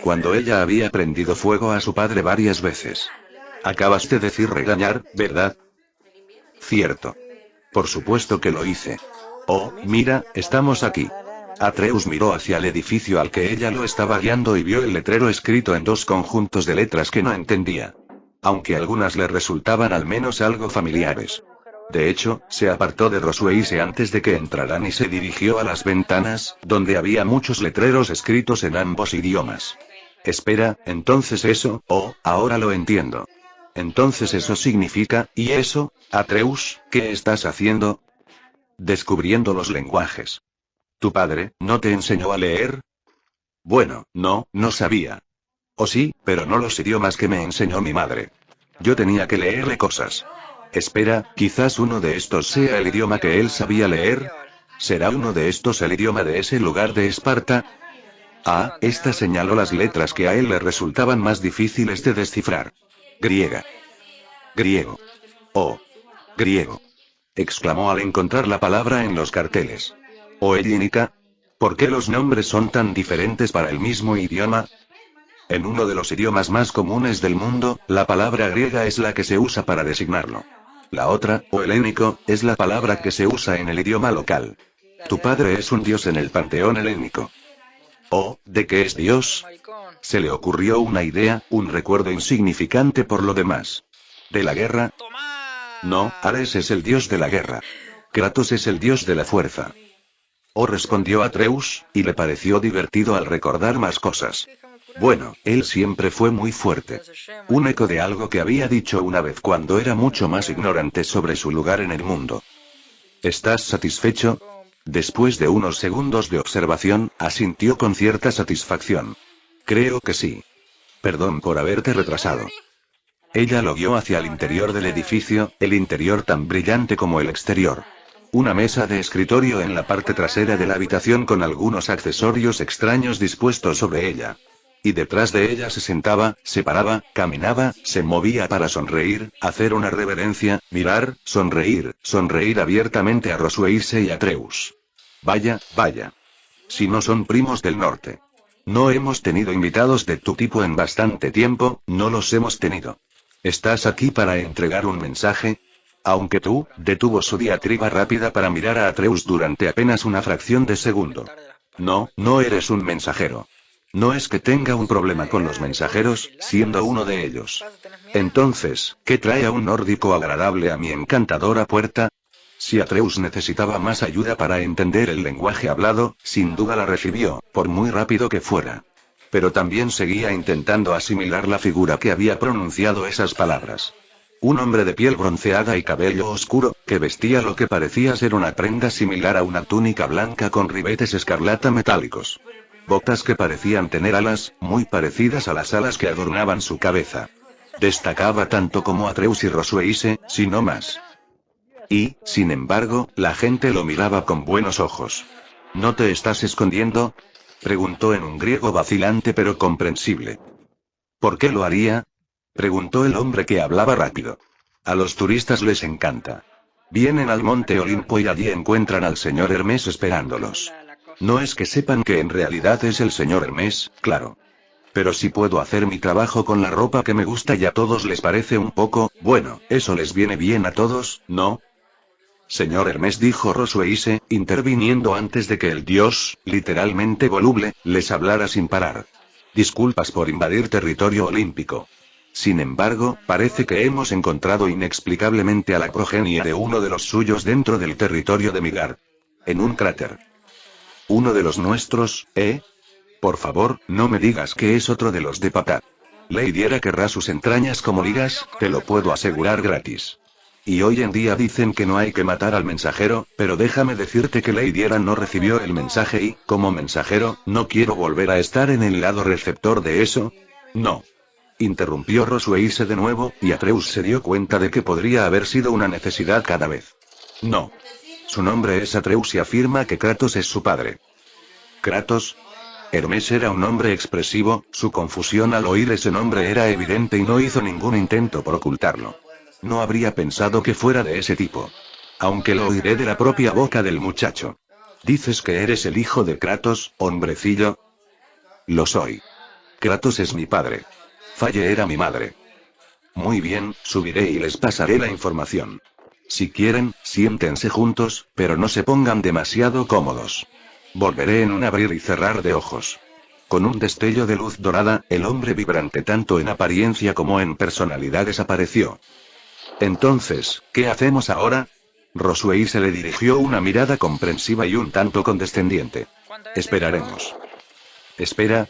[SPEAKER 1] Cuando ella había prendido fuego a su padre varias veces. Acabas de decir regañar, ¿verdad? Cierto. Por supuesto que lo hice. Oh, mira, estamos aquí. Atreus miró hacia el edificio al que ella lo estaba guiando y vio el letrero escrito en dos conjuntos de letras que no entendía. Aunque algunas le resultaban al menos algo familiares. De hecho, se apartó de Rosweise antes de que entraran y se dirigió a las ventanas, donde había muchos letreros escritos en ambos idiomas. Espera, entonces eso, oh, ahora lo entiendo. Entonces eso significa, ¿y eso, Atreus, qué estás haciendo? Descubriendo los lenguajes. ¿Tu padre no te enseñó a leer? Bueno, no sabía. O sí, pero no los idiomas que me enseñó mi madre. Yo tenía que leerle cosas. Espera, quizás uno de estos sea el idioma que él sabía leer. ¿Será uno de estos el idioma de ese lugar de Esparta? Ah, esta señaló las letras que a él le resultaban más difíciles de descifrar. Griega. Griego. Oh. Griego. Exclamó al encontrar la palabra en los carteles. ¿O hellénica? ¿Por qué los nombres son tan diferentes para el mismo idioma? En uno de los idiomas más comunes del mundo, la palabra griega es la que se usa para designarlo. La otra, o helénico, es la palabra que se usa en el idioma local. Tu padre es un dios en el panteón helénico. ¿Oh, de qué es dios? Se le ocurrió una idea, un recuerdo insignificante por lo demás. ¿De la guerra? No, Ares es el dios de la guerra. Kratos es el dios de la fuerza. Oh, respondió Atreus, y le pareció divertido al recordar más cosas. Bueno, él siempre fue muy fuerte. Un eco de algo que había dicho una vez cuando era mucho más ignorante sobre su lugar en el mundo. ¿Estás satisfecho? Después de unos segundos de observación, asintió con cierta satisfacción. Creo que sí. Perdón por haberte retrasado. Ella lo guió hacia el interior del edificio, el interior tan brillante como el exterior. Una mesa de escritorio en la parte trasera de la habitación con algunos accesorios extraños dispuestos sobre ella. Y detrás de ella se sentaba, se paraba, caminaba, se movía para sonreír, hacer una reverencia, mirar, sonreír abiertamente a Rosweise y Atreus. Vaya, vaya. Si no son primos del norte. No hemos tenido invitados de tu tipo en bastante tiempo, no los hemos tenido. ¿Estás aquí para entregar un mensaje? Aunque tú, detuvo su diatriba rápida para mirar a Atreus durante apenas una fracción de segundo. No eres un mensajero. No es que tenga un problema con los mensajeros, siendo uno de ellos. Entonces, ¿qué trae a un nórdico agradable a mi encantadora puerta? Si Atreus necesitaba más ayuda para entender el lenguaje hablado, sin duda la recibió, por muy rápido que fuera. Pero también seguía intentando asimilar la figura que había pronunciado esas palabras. Un hombre de piel bronceada y cabello oscuro, que vestía lo que parecía ser una prenda similar a una túnica blanca con ribetes escarlata metálicos. Botas que parecían tener alas, muy parecidas a las alas que adornaban su cabeza. Destacaba tanto como Atreus y Rosweise, si no más. Y, sin embargo, la gente lo miraba con buenos ojos. ¿No te estás escondiendo? Preguntó en un griego vacilante pero comprensible. ¿Por qué lo haría? Preguntó el hombre que hablaba rápido. A los turistas les encanta. Vienen al Monte Olimpo y allí encuentran al señor Hermes esperándolos. No es que sepan que en realidad es el señor Hermes, claro. Pero si puedo hacer mi trabajo con la ropa que me gusta y a todos les parece un poco, bueno, eso les viene bien a todos, ¿no? Señor Hermes, dijo Rosueise, interviniendo antes de que el dios, literalmente voluble, les hablara sin parar. Disculpas por invadir territorio olímpico. Sin embargo, parece que hemos encontrado inexplicablemente a la progenie de uno de los suyos dentro del territorio de Midgard. En un cráter. ¿Uno de los nuestros, eh? Por favor, no me digas que es otro de los de Patá. Lady Era querrá sus entrañas como ligas, te lo puedo asegurar gratis. Y hoy en día dicen que no hay que matar al mensajero, pero déjame decirte que Lady Era no recibió el mensaje y, como mensajero, no quiero volver a estar en el lado receptor de eso. No. Interrumpió Rosueise de nuevo, y Atreus se dio cuenta de que podría haber sido una necesidad cada vez. No. Su nombre es Atreus y afirma que Kratos es su padre. ¿Kratos? Hermes era un hombre expresivo, su confusión al oír ese nombre era evidente y no hizo ningún intento por ocultarlo. No habría pensado que fuera de ese tipo. Aunque lo oiré de la propia boca del muchacho. ¿Dices que eres el hijo de Kratos, hombrecillo? Lo soy. Kratos es mi padre. Falle era mi madre. Muy bien, subiré y les pasaré la información. Si quieren, siéntense juntos, pero no se pongan demasiado cómodos. Volveré en un abrir y cerrar de ojos. Con un destello de luz dorada, el hombre vibrante tanto en apariencia como en personalidad desapareció. Entonces, ¿qué hacemos ahora? Rosueise le dirigió una mirada comprensiva y un tanto condescendiente. Esperaremos. ¿Espera?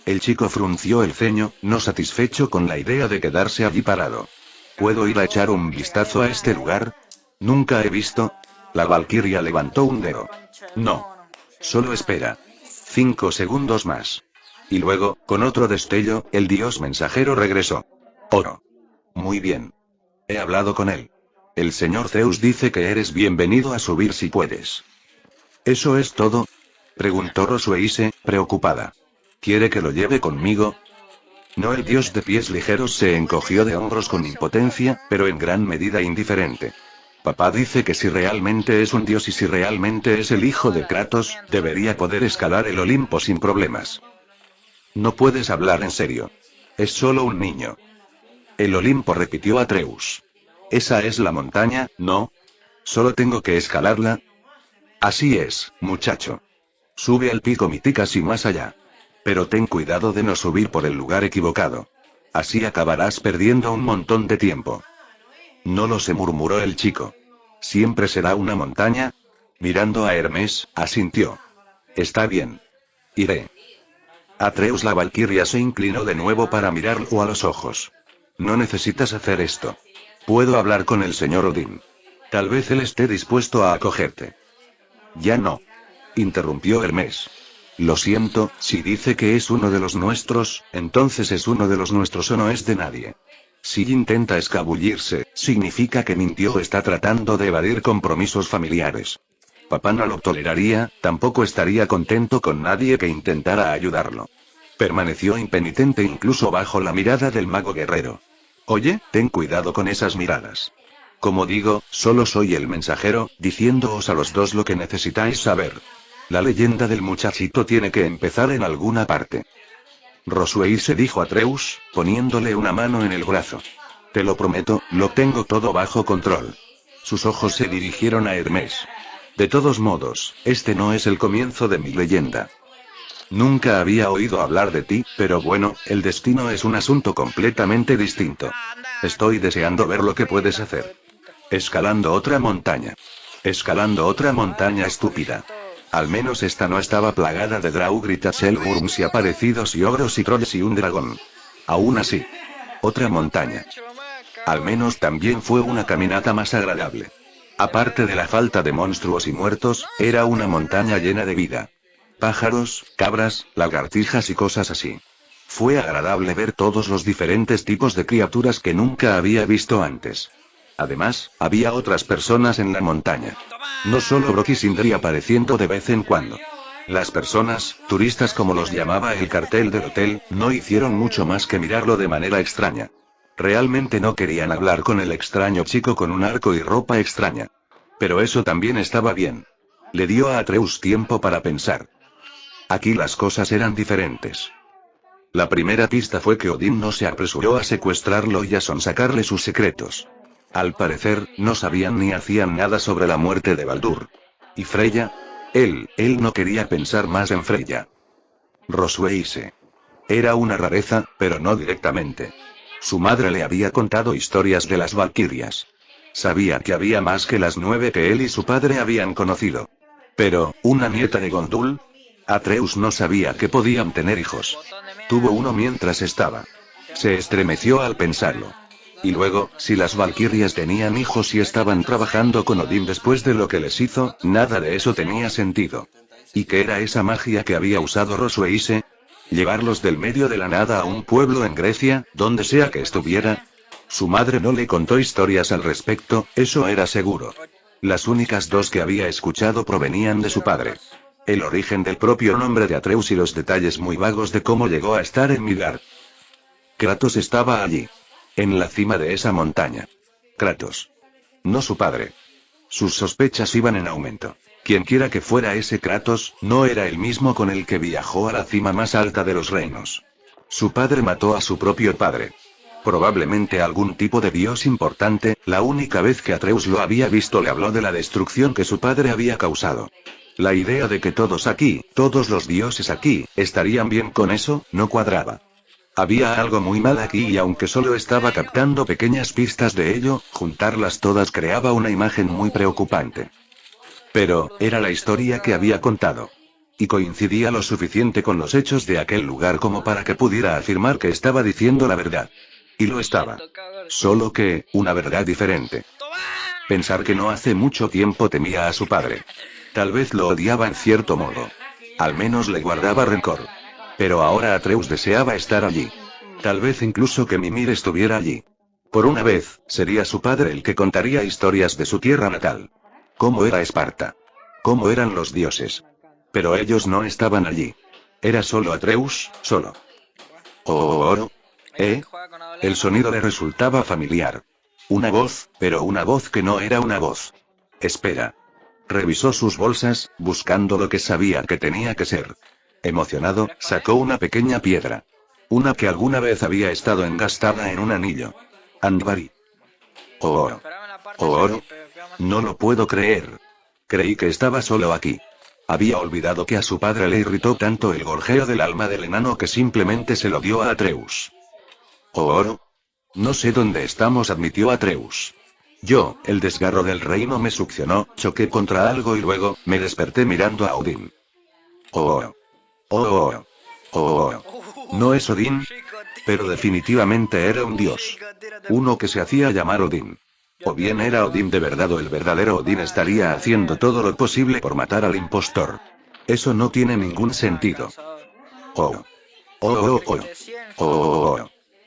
[SPEAKER 1] El chico frunció el ceño, no satisfecho con la idea de quedarse allí parado. ¿Puedo ir a echar un vistazo a este lugar? Nunca he visto. La valquiria levantó un dedo. No. Solo espera. 5 segundos más. Y luego, con otro destello, el dios mensajero regresó. Oro. Muy bien. He hablado con él. El señor Zeus dice que eres bienvenido a subir si puedes. ¿Eso es todo? Preguntó Rosueise, preocupada. ¿Quiere que lo lleve conmigo? No, el dios de pies ligeros se encogió de hombros con impotencia, pero en gran medida indiferente. Papá dice que si realmente es un dios y si realmente es el hijo de Kratos, debería poder escalar el Olimpo sin problemas. No puedes hablar en serio. Es solo un niño. El Olimpo, repitió Atreus. Esa es la montaña, ¿no? Solo tengo que escalarla. Así es, muchacho. Sube al pico Miticas y más allá. Pero ten cuidado de no subir por el lugar equivocado. Así acabarás perdiendo un montón de tiempo. No lo sé, murmuró el chico. ¿Siempre será una montaña? Mirando a Hermes, asintió. Está bien. Iré. Atreus la valquiria se inclinó de nuevo para mirarlo a los ojos. No necesitas hacer esto. Puedo hablar con el señor Odín. Tal vez él esté dispuesto a acogerte. Ya no. Interrumpió Hermes. Lo siento, si dice que es uno de los nuestros, entonces es uno de los nuestros o no es de nadie. Si intenta escabullirse, significa que mintió o está tratando de evadir compromisos familiares. Papá no lo toleraría, tampoco estaría contento con nadie que intentara ayudarlo. Permaneció impenitente incluso bajo la mirada del mago guerrero. Oye, ten cuidado con esas miradas. Como digo, solo soy el mensajero, diciéndoos a los dos lo que necesitáis saber. La leyenda del muchachito tiene que empezar en alguna parte. Rosueise dijo a Atreus, poniéndole una mano en el brazo. Te lo prometo, lo tengo todo bajo control. Sus ojos se dirigieron a Hermes. De todos modos, este no es el comienzo de mi leyenda. Nunca había oído hablar de ti, pero bueno, el destino es un asunto completamente distinto. Estoy deseando ver lo que puedes hacer. Escalando otra montaña. Escalando otra montaña, estúpida. Al menos esta no estaba plagada de Draugr, Selburns y aparecidos y ogros y trolls y un dragón. Aún así. Otra montaña. Al menos también fue una caminata más agradable. Aparte de la falta de monstruos y muertos, era una montaña llena de vida. Pájaros, cabras, lagartijas y cosas así. Fue agradable ver todos los diferentes tipos de criaturas que nunca había visto antes. Además, había otras personas en la montaña. No solo Brock y Sindri apareciendo de vez en cuando. Las personas, turistas como los llamaba el cartel del hotel, no hicieron mucho más que mirarlo de manera extraña. Realmente no querían hablar con el extraño chico con un arco y ropa extraña. Pero eso también estaba bien. Le dio a Atreus tiempo para pensar. Aquí las cosas eran diferentes. La primera pista fue que Odín no se apresuró a secuestrarlo y a sonsacarle sus secretos. Al parecer, no sabían ni hacían nada sobre la muerte de Baldur. ¿Y Freya? Él no quería pensar más en Freya. Rosweise. Era una rareza, pero no directamente. Su madre le había contado historias de las valquirias. Sabía que había más que las 9 que él y su padre habían conocido. Pero, ¿una nieta de Gondul? Atreus no sabía que podían tener hijos. Tuvo uno mientras estaba. Se estremeció al pensarlo. Y luego, si las valquirias tenían hijos y estaban trabajando con Odín después de lo que les hizo, nada de eso tenía sentido. ¿Y qué era esa magia que había usado Rosweise? ¿Llevarlos del medio de la nada a un pueblo en Grecia, donde sea que estuviera? Su madre no le contó historias al respecto, eso era seguro. Las únicas dos que había escuchado provenían de su padre. El origen del propio nombre de Atreus y los detalles muy vagos de cómo llegó a estar en Midgard. Kratos estaba allí. En la cima de esa montaña. Kratos. No su padre. Sus sospechas iban en aumento. Quienquiera que fuera ese Kratos, no era el mismo con el que viajó a la cima más alta de los reinos. Su padre mató a su propio padre. Probablemente algún tipo de dios importante, la única vez que Atreus lo había visto le habló de la destrucción que su padre había causado. La idea de que todos aquí, todos los dioses aquí, estarían bien con eso, no cuadraba. Había algo muy mal aquí y aunque solo estaba captando pequeñas pistas de ello, juntarlas todas creaba una imagen muy preocupante. Pero, era la historia que había contado. Y coincidía lo suficiente con los hechos de aquel lugar como para que pudiera afirmar que estaba diciendo la verdad. Y lo estaba. Solo que, una verdad diferente. Pensar que no hace mucho tiempo temía a su padre. Tal vez lo odiaba en cierto modo. Al menos le guardaba rencor. Pero ahora Atreus deseaba estar allí. Tal vez incluso que Mimir estuviera allí. Por una vez, sería su padre el que contaría historias de su tierra natal. ¿Cómo era Esparta? ¿Cómo eran los dioses? Pero ellos no estaban allí. Era solo Atreus, solo. Oh. El sonido le resultaba familiar. Una voz, pero una voz que no era una voz. Espera. Revisó sus bolsas, buscando lo que sabía que tenía que ser. Emocionado, sacó una pequeña piedra. Una que alguna vez había estado engastada en un anillo. Andvari. Oh. No lo puedo creer. Creí que estaba solo aquí. Había olvidado que a su padre le irritó tanto el gorjeo del alma del enano que simplemente se lo dio a Atreus. Oh. No sé dónde estamos, admitió Atreus. Yo, el desgarro del reino me succionó, choqué contra algo y luego, me desperté mirando a Odín. Oh. No es Odín, pero definitivamente era un dios. Uno que se hacía llamar Odín. O bien era Odín de verdad o el verdadero Odín estaría haciendo todo lo posible por matar al impostor. Eso no tiene ningún sentido.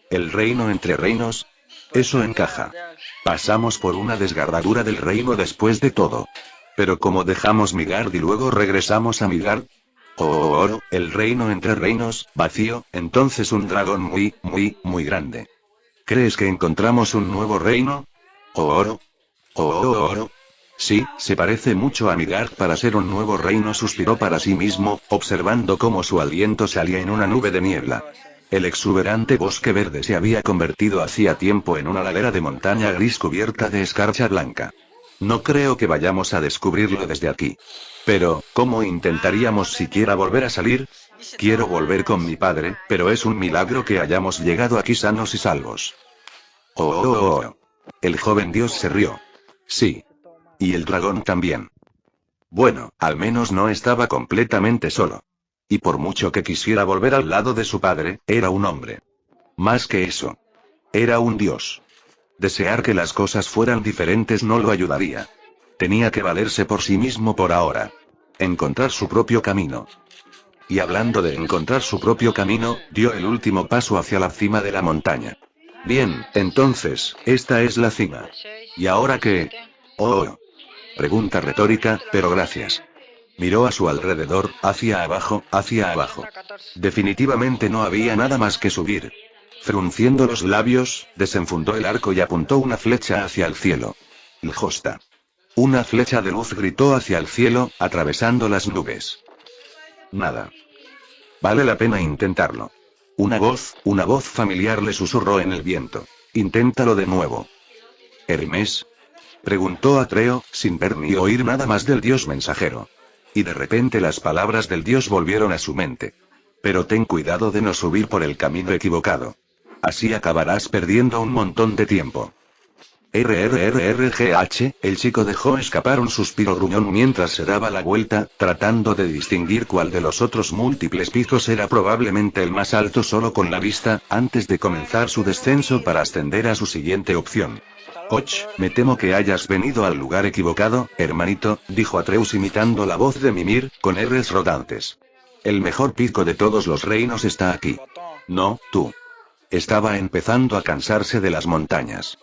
[SPEAKER 1] El reino entre reinos. Eso encaja. Pasamos por una desgarradura del reino después de todo. Pero como dejamos Midgard y luego regresamos a Midgard. El reino entre reinos, vacío, entonces un dragón muy grande. ¿Crees que encontramos un nuevo reino? Sí, se parece mucho a Midgard para ser un nuevo reino, suspiró para sí mismo, observando cómo su aliento salía en una nube de niebla. El exuberante bosque verde se había convertido hacía tiempo en una ladera de montaña gris cubierta de escarcha blanca. No creo que vayamos a descubrirlo desde aquí. Pero, ¿cómo intentaríamos siquiera volver a salir? Quiero volver con mi padre, pero es un milagro que hayamos llegado aquí sanos y salvos. El joven dios se rió. Sí. Y el dragón también. Bueno, al menos no estaba completamente solo. Y por mucho que quisiera volver al lado de su padre, era un hombre. Más que eso. Era un dios. Desear que las cosas fueran diferentes no lo ayudaría. Tenía que valerse por sí mismo por ahora. Encontrar su propio camino. Y hablando de encontrar su propio camino, dio el último paso hacia la cima de la montaña. Bien, entonces, esta es la cima. ¿Y ahora qué? Pregunta retórica, pero gracias. Miró a su alrededor, hacia abajo, hacia abajo. Definitivamente no había nada más que subir. Frunciendo los labios, desenfundó el arco y apuntó una flecha hacia el cielo. Ljosta. Una flecha de luz gritó hacia el cielo, atravesando las nubes. Nada. Vale la pena intentarlo. Una voz familiar le susurró en el viento. Inténtalo de nuevo. ¿Hermes? Preguntó Atreo, sin ver ni oír nada más del dios mensajero. Y de repente las palabras del dios volvieron a su mente. Pero ten cuidado de no subir por el camino equivocado. Así acabarás perdiendo un montón de tiempo. El chico dejó escapar un suspiro gruñón mientras se daba la vuelta, tratando de distinguir cuál de los otros múltiples picos era probablemente el más alto solo con la vista, antes de comenzar su descenso para ascender a su siguiente opción. Och, me temo que hayas venido al lugar equivocado, hermanito, dijo Atreus imitando la voz de Mimir, con R's rodantes. El mejor pico de todos los reinos está aquí. No, tú. Estaba empezando a cansarse de las montañas.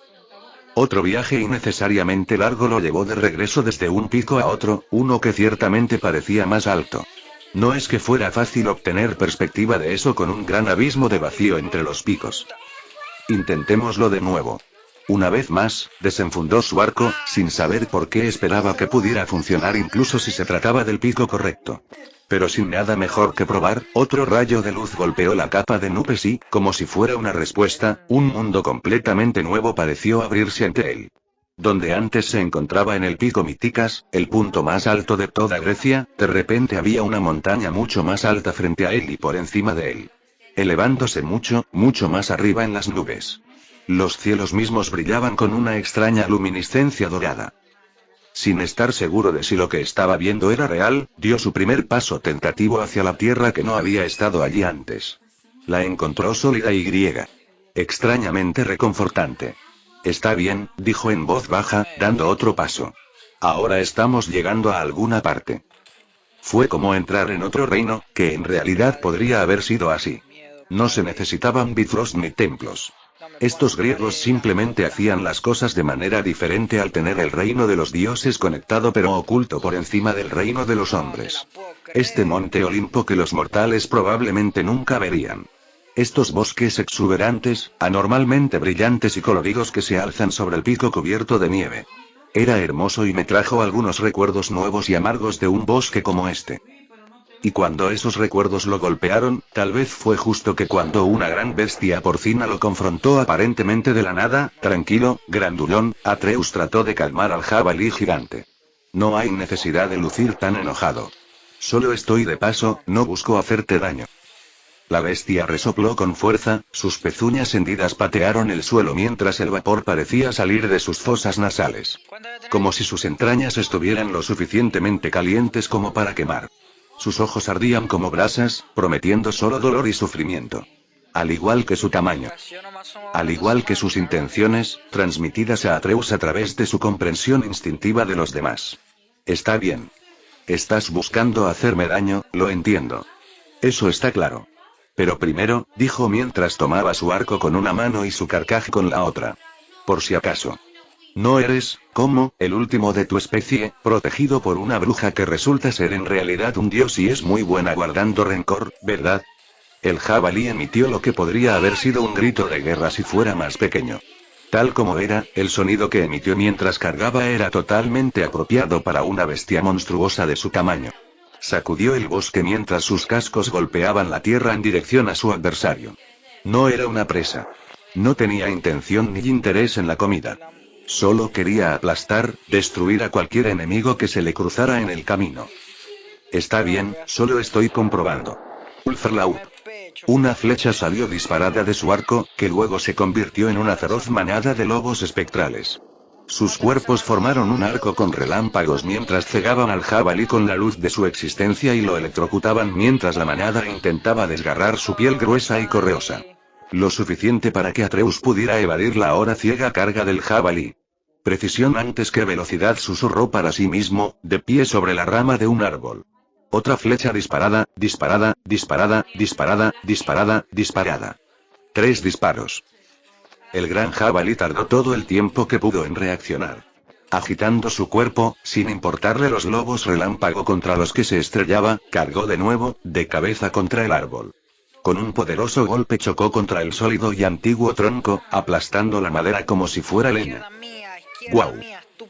[SPEAKER 1] Otro viaje innecesariamente largo lo llevó de regreso desde un pico a otro, uno que ciertamente parecía más alto. No es que fuera fácil obtener perspectiva de eso con un gran abismo de vacío entre los picos. Intentémoslo de nuevo. Una vez más, desenfundó su arco, sin saber por qué esperaba que pudiera funcionar incluso si se trataba del pico correcto. Pero sin nada mejor que probar, otro rayo de luz golpeó la capa de nubes y, como si fuera una respuesta, un mundo completamente nuevo pareció abrirse ante él. Donde antes se encontraba en el pico Miticas, el punto más alto de toda Grecia, de repente había una montaña mucho más alta frente a él y por encima de él. Elevándose mucho, mucho más arriba en las nubes. Los cielos mismos brillaban con una extraña luminiscencia dorada. Sin estar seguro de si lo que estaba viendo era real, dio su primer paso tentativo hacia la tierra que no había estado allí antes. La encontró sólida y griega. Extrañamente reconfortante. Está bien, dijo en voz baja, dando otro paso. Ahora estamos llegando a alguna parte. Fue como entrar en otro reino, que en realidad podría haber sido así. No se necesitaban Bifrost ni templos. Estos griegos simplemente hacían las cosas de manera diferente al tener el reino de los dioses conectado pero oculto por encima del reino de los hombres. Este monte Olimpo que los mortales probablemente nunca verían. Estos bosques exuberantes, anormalmente brillantes y coloridos que se alzan sobre el pico cubierto de nieve. Era hermoso y me trajo algunos recuerdos nuevos y amargos de un bosque como este. Y cuando esos recuerdos lo golpearon, tal vez fue justo que cuando una gran bestia porcina lo confrontó aparentemente de la nada, tranquilo, grandulón, Atreus trató de calmar al jabalí gigante. No hay necesidad de lucir tan enojado. Solo estoy de paso, no busco hacerte daño. La bestia resopló con fuerza, sus pezuñas hendidas patearon el suelo mientras el vapor parecía salir de sus fosas nasales. Como si sus entrañas estuvieran lo suficientemente calientes como para quemar. Sus ojos ardían como brasas, prometiendo solo dolor y sufrimiento. Al igual que su tamaño. Al igual que sus intenciones, transmitidas a Atreus a través de su comprensión instintiva de los demás. Está bien. Estás buscando hacerme daño, lo entiendo. Eso está claro. Pero primero, dijo mientras tomaba su arco con una mano y su carcaj con la otra. Por si acaso. No eres, como, el último de tu especie, protegido por una bruja que resulta ser en realidad un dios y es muy buena guardando rencor, ¿verdad? El jabalí emitió lo que podría haber sido un grito de guerra si fuera más pequeño. Tal como era, el sonido que emitió mientras cargaba era totalmente apropiado para una bestia monstruosa de su tamaño. Sacudió el bosque mientras sus cascos golpeaban la tierra en dirección a su adversario. No era una presa. No tenía intención ni interés en la comida. Solo quería aplastar, destruir a cualquier enemigo que se le cruzara en el camino. Está bien, solo estoy comprobando. Ulfrlaut. Una flecha salió disparada de su arco, que luego se convirtió en una feroz manada de lobos espectrales. Sus cuerpos formaron un arco con relámpagos mientras cegaban al jabalí con la luz de su existencia y lo electrocutaban mientras la manada intentaba desgarrar su piel gruesa y correosa. Lo suficiente para que Atreus pudiera evadir la ahora ciega carga del jabalí. Precisión antes que velocidad, susurró para sí mismo, de pie sobre la rama de un árbol. Otra flecha disparada, disparada, disparada, disparada, disparada, disparada. 3 disparos. El gran jabalí tardó todo el tiempo que pudo en reaccionar. Agitando su cuerpo, sin importarle los lobos relámpago contra los que se estrellaba, cargó de nuevo, de cabeza contra el árbol. Con un poderoso golpe chocó contra el sólido y antiguo tronco, aplastando la madera como si fuera leña. ¡Guau!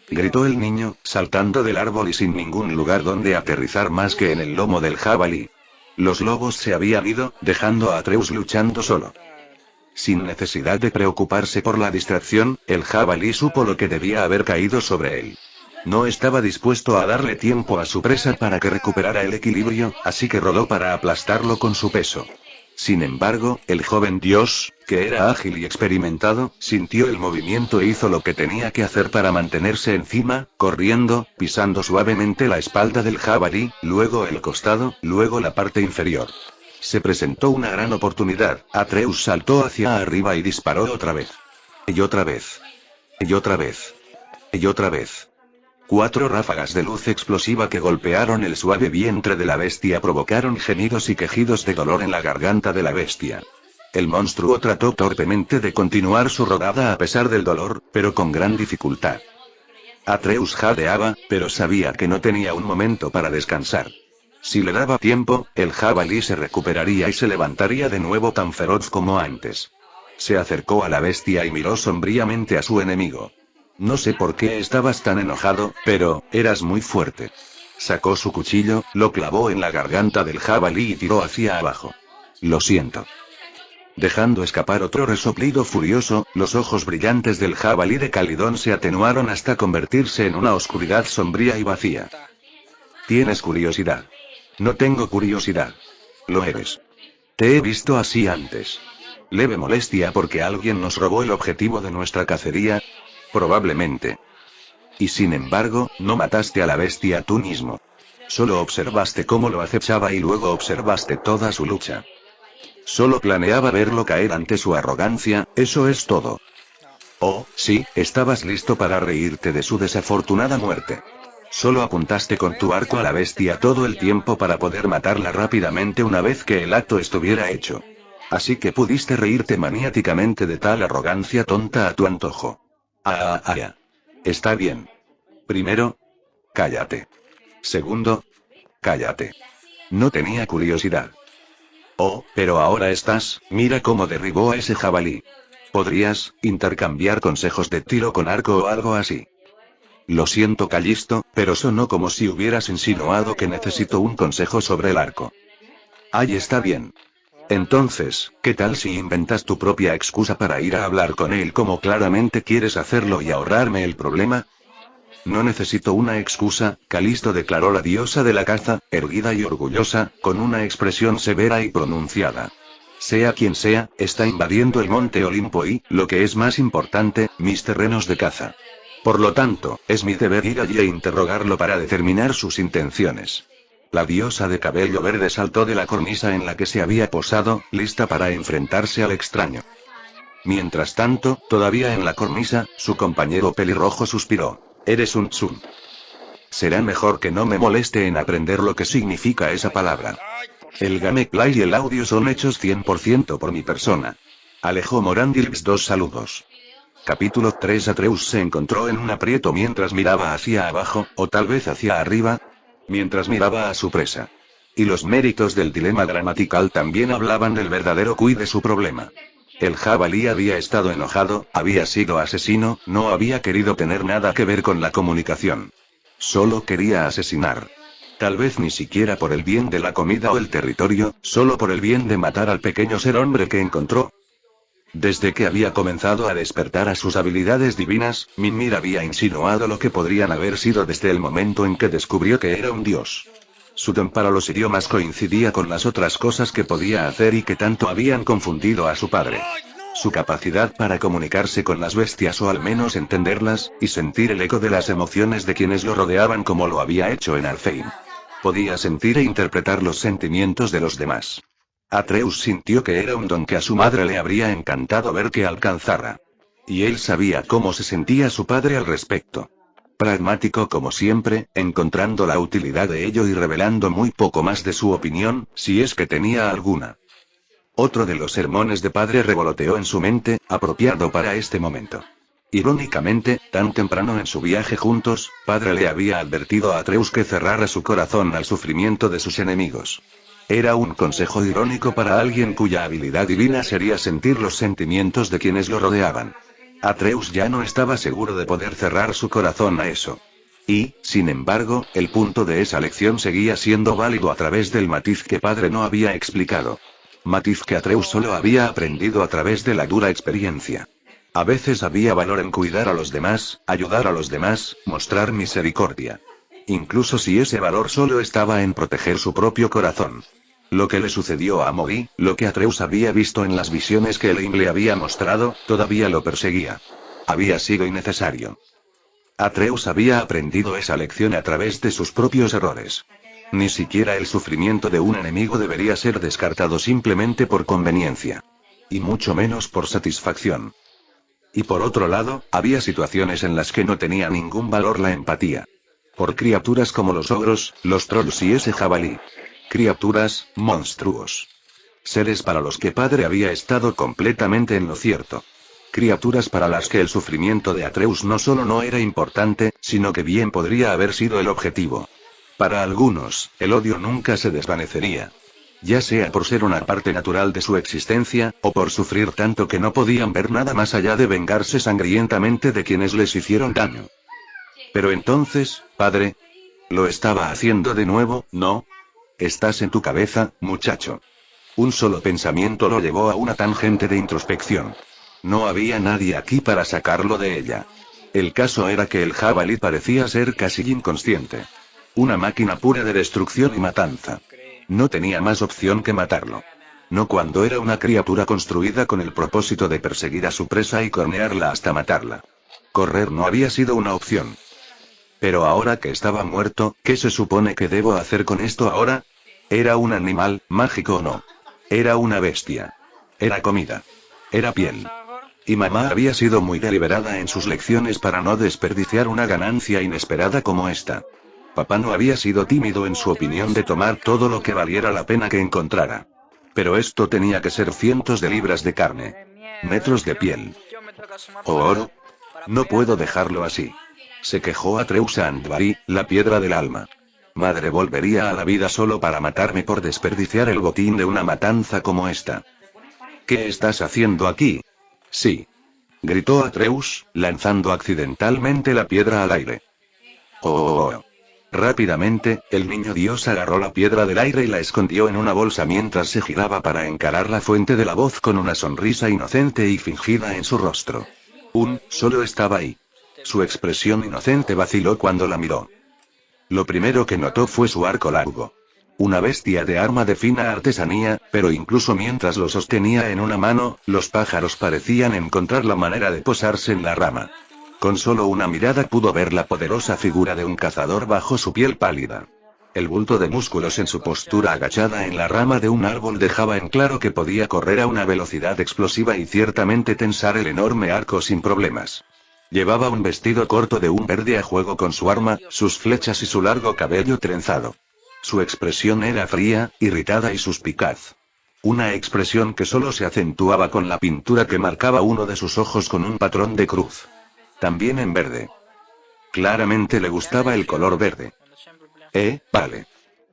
[SPEAKER 1] Gritó el niño, saltando del árbol y sin ningún lugar donde aterrizar más que en el lomo del jabalí. Los lobos se habían ido, dejando a Atreus luchando solo. Sin necesidad de preocuparse por la distracción, el jabalí supo lo que debía haber caído sobre él. No estaba dispuesto a darle tiempo a su presa para que recuperara el equilibrio, así que rodó para aplastarlo con su peso. Sin embargo, el joven dios, que era ágil y experimentado, sintió el movimiento e hizo lo que tenía que hacer para mantenerse encima, corriendo, pisando suavemente la espalda del jabalí, luego el costado, luego la parte inferior. Se presentó una gran oportunidad. Atreus saltó hacia arriba y disparó otra vez. Y otra vez. Y otra vez. Y otra vez. 4 ráfagas de luz explosiva que golpearon el suave vientre de la bestia provocaron gemidos y quejidos de dolor en la garganta de la bestia. El monstruo trató torpemente de continuar su rodada a pesar del dolor, pero con gran dificultad. Atreus jadeaba, pero sabía que no tenía un momento para descansar. Si le daba tiempo, el jabalí se recuperaría y se levantaría de nuevo tan feroz como antes. Se acercó a la bestia y miró sombríamente a su enemigo. No sé por qué estabas tan enojado, pero, eras muy fuerte. Sacó su cuchillo, lo clavó en la garganta del jabalí y tiró hacia abajo. Lo siento. Dejando escapar otro resoplido furioso, los ojos brillantes del jabalí de Calidón se atenuaron hasta convertirse en una oscuridad sombría y vacía. Tienes curiosidad. No tengo curiosidad. Lo eres. Te he visto así antes. ¿Leve molestia porque alguien nos robó el objetivo de nuestra cacería? Probablemente. Y sin embargo, no mataste a la bestia tú mismo. Solo observaste cómo lo acechaba y luego observaste toda su lucha. Solo planeaba verlo caer ante su arrogancia, eso es todo. Oh, sí, estabas listo para reírte de su desafortunada muerte. Solo apuntaste con tu arco a la bestia todo el tiempo para poder matarla rápidamente una vez que el acto estuviera hecho. Así que pudiste reírte maniáticamente de tal arrogancia tonta a tu antojo. Está bien. Primero, cállate. Segundo, cállate. No tenía curiosidad. Oh, pero ahora estás, mira cómo derribó a ese jabalí. ¿Podrías intercambiar consejos de tiro con arco o algo así? Lo siento, Callisto, pero sonó como si hubieras insinuado que necesito un consejo sobre el arco. Ahí está bien. Entonces, ¿qué tal si inventas tu propia excusa para ir a hablar con él como claramente quieres hacerlo y ahorrarme el problema? No necesito una excusa, Calisto declaró la diosa de la caza, erguida y orgullosa, con una expresión severa y pronunciada. Sea quien sea, está invadiendo el monte Olimpo y, lo que es más importante, mis terrenos de caza. Por lo tanto, es mi deber ir allí e interrogarlo para determinar sus intenciones. La diosa de cabello verde saltó de la cornisa en la que se había posado, lista para enfrentarse al extraño. Mientras tanto, todavía en la cornisa, su compañero pelirrojo suspiró. Eres un Tsun. Será mejor que no me moleste en aprender lo que significa esa palabra. El gameplay y el audio son hechos 100% por mi persona. Alejo Morandilx 2 saludos. Capítulo 3. Atreus se encontró en un aprieto mientras miraba hacia abajo, o tal vez hacia arriba. Mientras miraba a su presa. Y los méritos del dilema gramatical también hablaban del verdadero quid de su problema. El jabalí había estado enojado, había sido asesino, no había querido tener nada que ver con la comunicación. Solo quería asesinar. Tal vez ni siquiera por el bien de la comida o el territorio, solo por el bien de matar al pequeño ser hombre que encontró. Desde que había comenzado a despertar a sus habilidades divinas, Mimir había insinuado lo que podrían haber sido desde el momento en que descubrió que era un dios. Su don para los idiomas coincidía con las otras cosas que podía hacer y que tanto habían confundido a su padre. Su capacidad para comunicarse con las bestias o al menos entenderlas, y sentir el eco de las emociones de quienes lo rodeaban como lo había hecho en Alfheim. Podía sentir e interpretar los sentimientos de los demás. Atreus sintió que era un don que a su madre le habría encantado ver que alcanzara. Y él sabía cómo se sentía su padre al respecto. Pragmático como siempre, encontrando la utilidad de ello y revelando muy poco más de su opinión, si es que tenía alguna. Otro de los sermones de padre revoloteó en su mente, apropiado para este momento. Irónicamente, tan temprano en su viaje juntos, padre le había advertido a Atreus que cerrara su corazón al sufrimiento de sus enemigos. Era un consejo irónico para alguien cuya habilidad divina sería sentir los sentimientos de quienes lo rodeaban. Atreus ya no estaba seguro de poder cerrar su corazón a eso. Y, sin embargo, el punto de esa lección seguía siendo válido a través del matiz que padre no había explicado. Matiz que Atreus solo había aprendido a través de la dura experiencia. A veces había valor en cuidar a los demás, ayudar a los demás, mostrar misericordia. Incluso si ese valor solo estaba en proteger su propio corazón. Lo que le sucedió a Mowgli, lo que Atreus había visto en las visiones que Elim le había mostrado, todavía lo perseguía. Había sido innecesario. Atreus había aprendido esa lección a través de sus propios errores. Ni siquiera el sufrimiento de un enemigo debería ser descartado simplemente por conveniencia. Y mucho menos por satisfacción. Y por otro lado, había situaciones en las que no tenía ningún valor la empatía. Por criaturas como los ogros, los trolls y ese jabalí. Criaturas, monstruos. Seres para los que padre había estado completamente en lo cierto. Criaturas para las que el sufrimiento de Atreus no solo no era importante, sino que bien podría haber sido el objetivo. Para algunos, el odio nunca se desvanecería. Ya sea por ser una parte natural de su existencia, o por sufrir tanto que no podían ver nada más allá de vengarse sangrientamente de quienes les hicieron daño. Pero entonces, padre, lo estaba haciendo de nuevo, ¿no? Estás en tu cabeza, muchacho. Un solo pensamiento lo llevó a una tangente de introspección. No había nadie aquí para sacarlo de ella. El caso era que el jabalí parecía ser casi inconsciente. Una máquina pura de destrucción y matanza. No tenía más opción que matarlo. No cuando era una criatura construida con el propósito de perseguir a su presa y cornearla hasta matarla. Correr no había sido una opción. Pero ahora que estaba muerto, ¿qué se supone que debo hacer con esto ahora? ¿Era un animal, mágico o no? Era una bestia. Era comida. Era piel. Y mamá había sido muy deliberada en sus lecciones para no desperdiciar una ganancia inesperada como esta. Papá no había sido tímido en su opinión de tomar todo lo que valiera la pena que encontrara. Pero esto tenía que ser cientos de libras de carne. Metros de piel. ¿O oro? No puedo dejarlo así. Se quejó Atreus a Andvari, la piedra del alma. Madre volvería a la vida solo para matarme por desperdiciar el botín de una matanza como esta. ¿Qué estás haciendo aquí? Sí. Gritó Atreus, lanzando accidentalmente la piedra al aire. ¡Oh! Rápidamente, el niño dios agarró la piedra del aire y la escondió en una bolsa mientras se giraba para encarar la fuente de la voz con una sonrisa inocente y fingida en su rostro. Solo estaba ahí. Su expresión inocente vaciló cuando la miró. Lo primero que notó fue su arco largo. Una bestia de arma de fina artesanía, pero incluso mientras lo sostenía en una mano, los pájaros parecían encontrar la manera de posarse en la rama. Con solo una mirada pudo ver la poderosa figura de un cazador bajo su piel pálida. El bulto de músculos en su postura agachada en la rama de un árbol dejaba en claro que podía correr a una velocidad explosiva y ciertamente tensar el enorme arco sin problemas. Llevaba un vestido corto de un verde a juego con su arma, sus flechas y su largo cabello trenzado. Su expresión era fría, irritada y suspicaz. Una expresión que solo se acentuaba con la pintura que marcaba uno de sus ojos con un patrón de cruz. También en verde. Claramente le gustaba el color verde. Vale.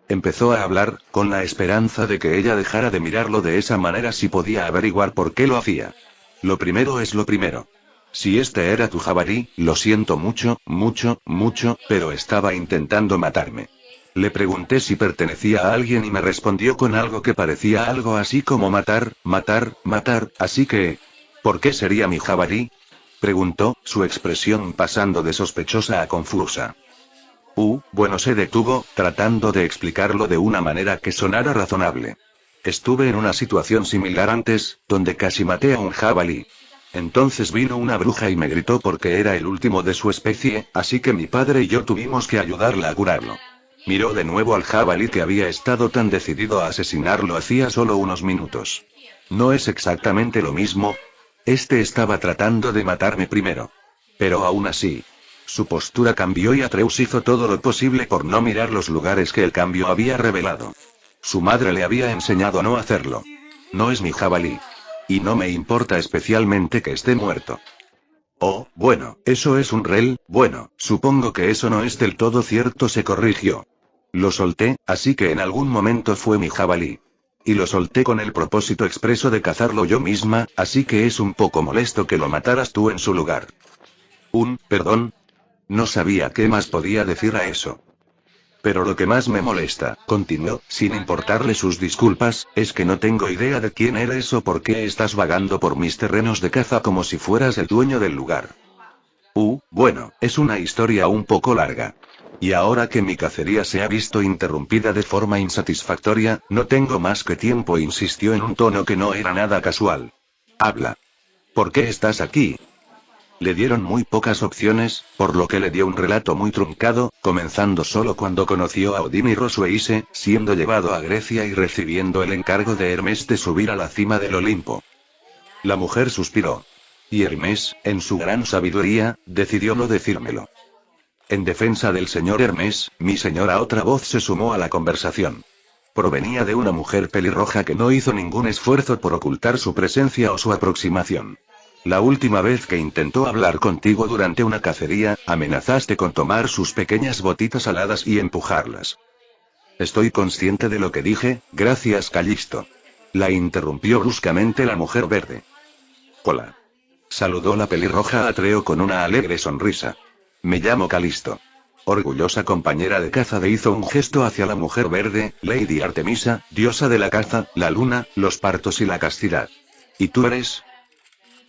[SPEAKER 1] Empezó a hablar, con la esperanza de que ella dejara de mirarlo de esa manera si podía averiguar por qué lo hacía. Lo primero es lo primero. Si este era tu jabalí, lo siento mucho, mucho, mucho, pero estaba intentando matarme. Le pregunté si pertenecía a alguien y me respondió con algo que parecía algo así como matar, matar, matar, así que... ¿Por qué sería mi jabalí? Preguntó, su expresión pasando de sospechosa a confusa. Bueno, se detuvo, tratando de explicarlo de una manera que sonara razonable. Estuve en una situación similar antes, donde casi maté a un jabalí. Entonces vino una bruja y me gritó porque era el último de su especie, así que mi padre y yo tuvimos que ayudarla a curarlo. Miró de nuevo al jabalí que había estado tan decidido a asesinarlo hacía solo unos minutos. No es exactamente lo mismo. Este estaba tratando de matarme primero. Pero aún así. Su postura cambió y Atreus hizo todo lo posible por no mirar los lugares que el cambio había revelado. Su madre le había enseñado a no hacerlo. No es mi jabalí. Y no me importa especialmente que esté muerto. Oh, bueno, eso es un rel, bueno, supongo que eso no es del todo cierto, se corrigió. Lo solté, así que en algún momento fue mi jabalí. Y lo solté con el propósito expreso de cazarlo yo misma, así que es un poco molesto que lo mataras tú en su lugar. Perdón. No sabía qué más podía decir a eso. Pero lo que más me molesta, continuó, sin importarle sus disculpas, es que no tengo idea de quién eres o por qué estás vagando por mis terrenos de caza como si fueras el dueño del lugar. Bueno, es una historia un poco larga. Y ahora que mi cacería se ha visto interrumpida de forma insatisfactoria, no tengo más que tiempo, insistió en un tono que no era nada casual. Habla. ¿Por qué estás aquí? Le dieron muy pocas opciones, por lo que le dio un relato muy truncado, comenzando solo cuando conoció a Odín y Rosueise, siendo llevado a Grecia y recibiendo el encargo de Hermes de subir a la cima del Olimpo. La mujer suspiró. Y Hermes, en su gran sabiduría, decidió no decírmelo. En defensa del señor Hermes, mi señora, otra voz se sumó a la conversación. Provenía de una mujer pelirroja que no hizo ningún esfuerzo por ocultar su presencia o su aproximación. La última vez que intentó hablar contigo durante una cacería, amenazaste con tomar sus pequeñas botitas aladas y empujarlas. Estoy consciente de lo que dije, gracias, Callisto. La interrumpió bruscamente la mujer verde. Hola. Saludó la pelirroja a Atreo con una alegre sonrisa. Me llamo Calisto. Orgullosa compañera de caza, hizo un gesto hacia la mujer verde, Lady Artemisa, diosa de la caza, la luna, los partos y la castidad. ¿Y tú eres?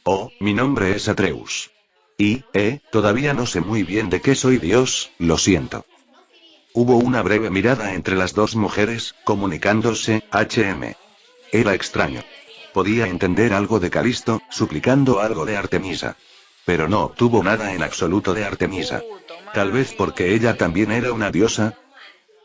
[SPEAKER 1] Oh, mi nombre es Atreus. Todavía no sé muy bien de qué soy dios, lo siento. Hubo una breve mirada entre las dos mujeres, comunicándose, Era extraño. Podía entender algo de Calisto, suplicando algo de Artemisa. Pero no obtuvo nada en absoluto de Artemisa. Tal vez porque ella también era una diosa.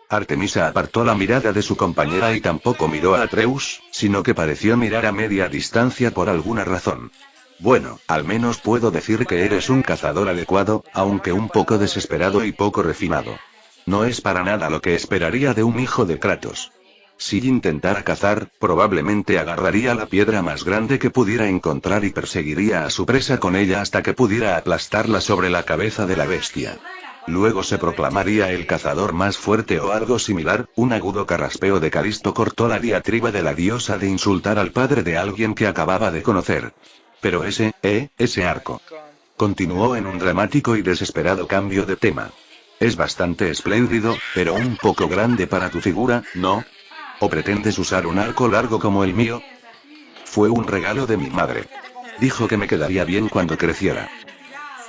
[SPEAKER 1] Artemisa apartó la mirada de su compañera y tampoco miró a Atreus, sino que pareció mirar a media distancia por alguna razón. Bueno, al menos puedo decir que eres un cazador adecuado, aunque un poco desesperado y poco refinado. No es para nada lo que esperaría de un hijo de Kratos. Si intentara cazar, probablemente agarraría la piedra más grande que pudiera encontrar y perseguiría a su presa con ella hasta que pudiera aplastarla sobre la cabeza de la bestia. Luego se proclamaría el cazador más fuerte o algo similar. Un agudo carraspeo de Calisto cortó la diatriba de la diosa de insultar al padre de alguien que acababa de conocer. Pero ese arco. Continuó en un dramático y desesperado cambio de tema. Es bastante espléndido, pero un poco grande para tu figura, ¿no? ¿O pretendes usar un arco largo como el mío? Fue un regalo de mi madre. Dijo que me quedaría bien cuando creciera.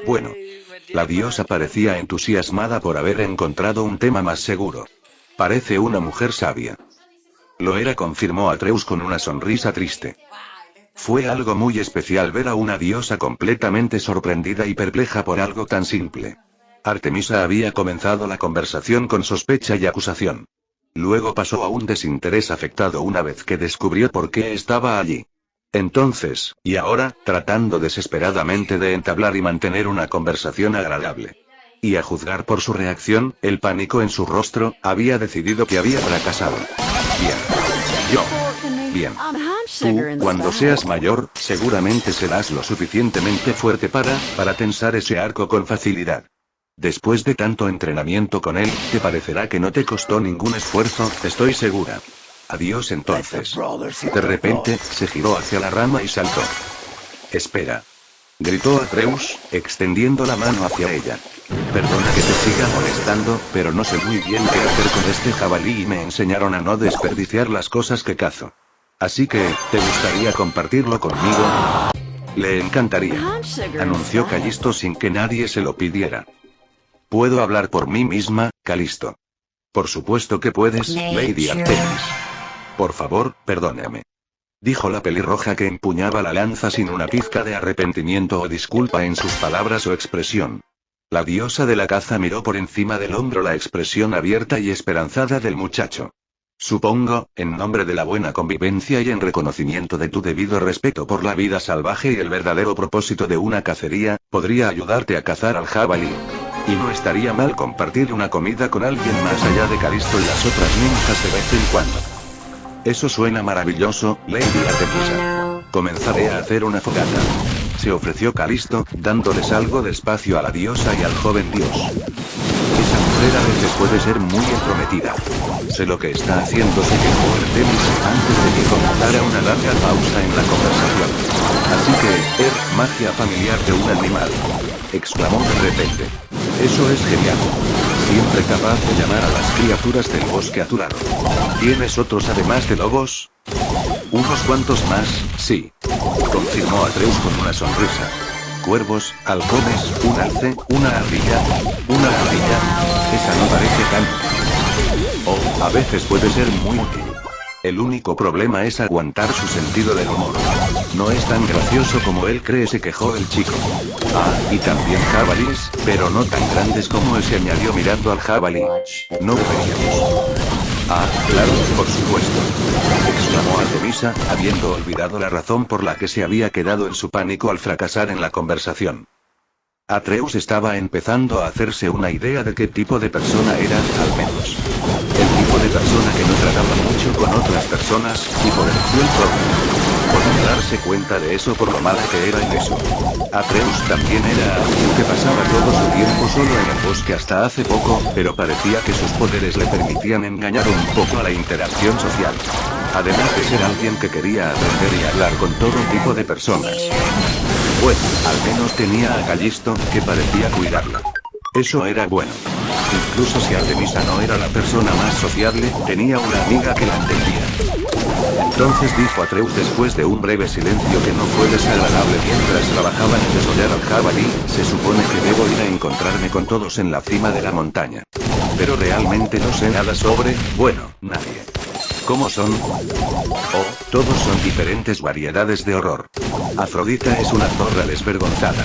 [SPEAKER 1] Bueno. La diosa parecía entusiasmada por haber encontrado un tema más seguro. Parece una mujer sabia. Lo era, confirmó Atreus con una sonrisa triste. Fue algo muy especial ver a una diosa completamente sorprendida y perpleja por algo tan simple. Artemisa había comenzado la conversación con sospecha y acusación. Luego pasó a un desinterés afectado una vez que descubrió por qué estaba allí. Entonces, y ahora, tratando desesperadamente de entablar y mantener una conversación agradable. Y a juzgar por su reacción, el pánico en su rostro, había decidido que había fracasado. Bien. Tú, cuando seas mayor, seguramente serás lo suficientemente fuerte para tensar ese arco con facilidad. Después de tanto entrenamiento con él, te parecerá que no te costó ningún esfuerzo, estoy segura. Adiós entonces. De repente, se giró hacia la rama y saltó. Espera. Gritó Atreus, extendiendo la mano hacia ella. Perdona que te siga molestando, pero no sé muy bien qué hacer con este jabalí y me enseñaron a no desperdiciar las cosas que cazo. Así que, ¿te gustaría compartirlo conmigo? Le encantaría. Anunció Callisto sin que nadie se lo pidiera. Puedo hablar por mí misma, Calisto. Por supuesto que puedes, Lady Artemis. Por favor, perdóname. Dijo la pelirroja que empuñaba la lanza sin una pizca de arrepentimiento o disculpa en sus palabras o expresión. La diosa de la caza miró por encima del hombro la expresión abierta y esperanzada del muchacho. Supongo, en nombre de la buena convivencia y en reconocimiento de tu debido respeto por la vida salvaje y el verdadero propósito de una cacería, podría ayudarte a cazar al jabalí. Y no estaría mal compartir una comida con alguien más allá de Calisto y las otras ninjas de vez en cuando. Eso suena maravilloso, Lady Artemisa. Comenzaré a hacer una fogata. se ofreció Calisto, dándoles algo de espacio a la diosa y al joven dios. Esa mujer a veces puede ser muy entrometida. Sé lo que está haciendo, se quejó Artemis antes de que comenzara una larga pausa en la conversación. Así que, magia familiar de un animal, exclamó de repente. Eso es genial. Siempre capaz de llamar a las criaturas del bosque a tu lado. ¿Tienes otros además de lobos? Unos cuantos más, sí. Confirmó Atreus con una sonrisa. Cuervos, halcones, un alce, una ardilla. Una ardilla. Esa no parece tan... Oh, a veces puede ser muy útil. El único problema es aguantar su sentido del humor. No es tan gracioso como él cree, se quejó el chico. Ah, y también jabalíes, pero no tan grandes como él, se añadió mirando al jabalí. No deberíamos. Ah, claro, por supuesto. Exclamó Artemisa, habiendo olvidado la razón por la que se había quedado en su pánico al fracasar en la conversación. Atreus estaba empezando a hacerse una idea de qué tipo de persona era, al menos. El tipo de persona que no trataba mucho con otras personas, y por elección propia. Podía darse cuenta de eso por lo mala que era en eso. Atreus también era alguien que pasaba todo su tiempo solo en el bosque hasta hace poco, pero parecía que sus poderes le permitían engañar un poco a la interacción social. Además de ser alguien que quería aprender y hablar con todo tipo de personas. Bueno, al menos tenía a Callisto, que parecía cuidarla. Eso era bueno. Incluso si Artemisa no era la persona más sociable, tenía una amiga que la entendía. Entonces dijo Atreus después de un breve silencio que no fue desagradable mientras trabajaban en desollar al jabalí, se supone que debo ir a encontrarme con todos en la cima de la montaña. Pero realmente no sé nada sobre, bueno, nadie. ¿Cómo son? Oh, todos son diferentes variedades de horror. Afrodita es una zorra desvergonzada.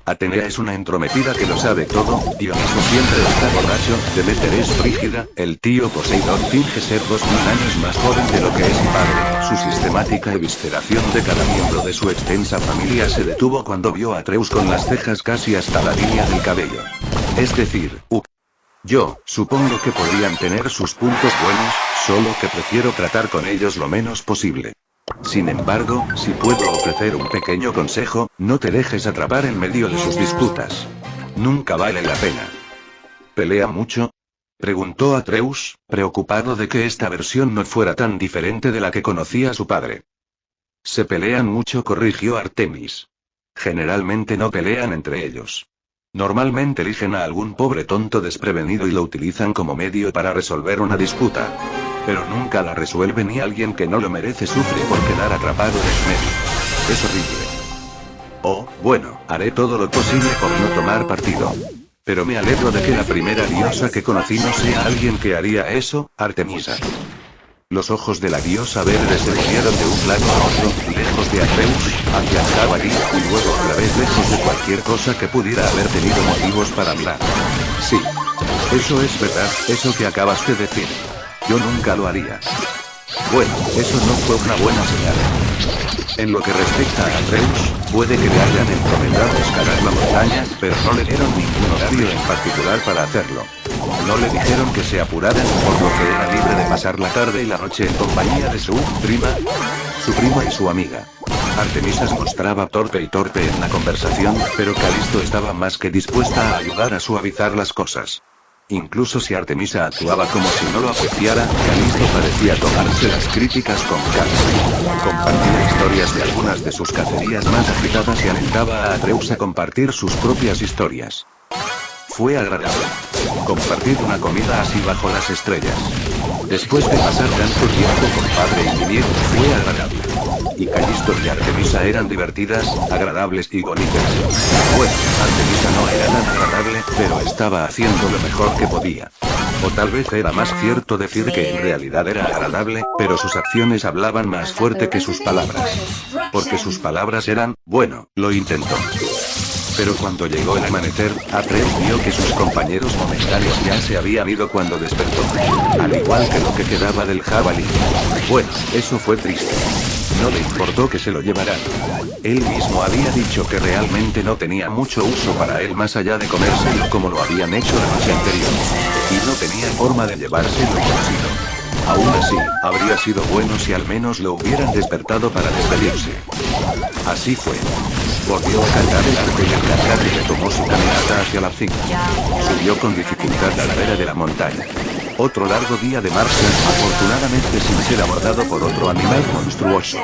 [SPEAKER 1] Atenea es una entrometida que lo sabe todo, Dioniso siempre está borracho, Deméter es frígida, el tío Poseidón finge ser 2000 años más joven de lo que es su padre. Su sistemática evisceración de cada miembro de su extensa familia se detuvo cuando vio a Atreus con las cejas casi hasta la línea del cabello. Es decir, yo, supongo que podrían tener sus puntos buenos, solo que prefiero tratar con ellos lo menos posible. Sin embargo, si puedo ofrecer un pequeño consejo, no te dejes atrapar en medio de sus disputas. Nunca vale la pena. ¿Pelea mucho?, preguntó Atreus, preocupado de que esta versión no fuera tan diferente de la que conocía su padre. Se pelean mucho, corrigió Artemis. Generalmente no pelean entre ellos. Normalmente eligen a algún pobre tonto desprevenido y lo utilizan como medio para resolver una disputa. Pero nunca la resuelven y alguien que no lo merece sufre por quedar atrapado en medio. Es horrible. Oh, bueno, haré todo lo posible por no tomar partido. Pero me alegro de que la primera diosa que conocí no sea alguien que haría eso, Artemisa. Los ojos de la diosa verde se movieron de un lado a otro, lejos de Atreus, hacia el jabalí, y luego otra vez lejos de cualquier cosa que pudiera haber tenido motivos para mirar. Sí. Eso es verdad, eso que acabas de decir. Yo nunca lo haría. Bueno, eso no fue una buena señal. En lo que respecta a Atreus, puede que le hayan encomendado escalar la montaña, pero no le dieron ningún horario en particular para hacerlo. No le dijeron que se apuraran, por lo que era libre de pasar la tarde y la noche en compañía de su prima y su amiga. Artemisa se mostraba torpe en la conversación, pero Calisto estaba más que dispuesta a ayudar a suavizar las cosas. Incluso si Artemisa actuaba como si no lo apreciara, Calisto parecía tomarse las críticas con calma. Compartía historias de algunas de sus cacerías más agitadas y alentaba a Atreus a compartir sus propias historias. Fue agradable. Compartir una comida así bajo las estrellas. Después de pasar tanto tiempo con padre y viejo, fue agradable. Y Callisto y Artemisa eran divertidas, agradables y bonitas. Bueno, Artemisa no era tan agradable, pero estaba haciendo lo mejor que podía. O tal vez era más cierto decir que en realidad era agradable, pero sus acciones hablaban más fuerte que sus palabras. Porque sus palabras eran, bueno, lo intentó. Pero cuando llegó el amanecer, Atreus vio que sus compañeros momentáneos ya se habían ido cuando despertó. Al igual que lo que quedaba del jabalí. Bueno, eso fue triste. No le importó que se lo llevaran. Él mismo había dicho que realmente no tenía mucho uso para él más allá de comérselo como lo habían hecho la noche anterior. Y no tenía forma de llevárselo consigo. Aún así, habría sido bueno si al menos lo hubieran despertado para despedirse. Así fue. Volvió a cargar el arco y el cargar y retomó su caminata hacia la cima. Subió con dificultad a la vera de la montaña. Otro largo día de marcha, afortunadamente sin ser abordado por otro animal monstruoso.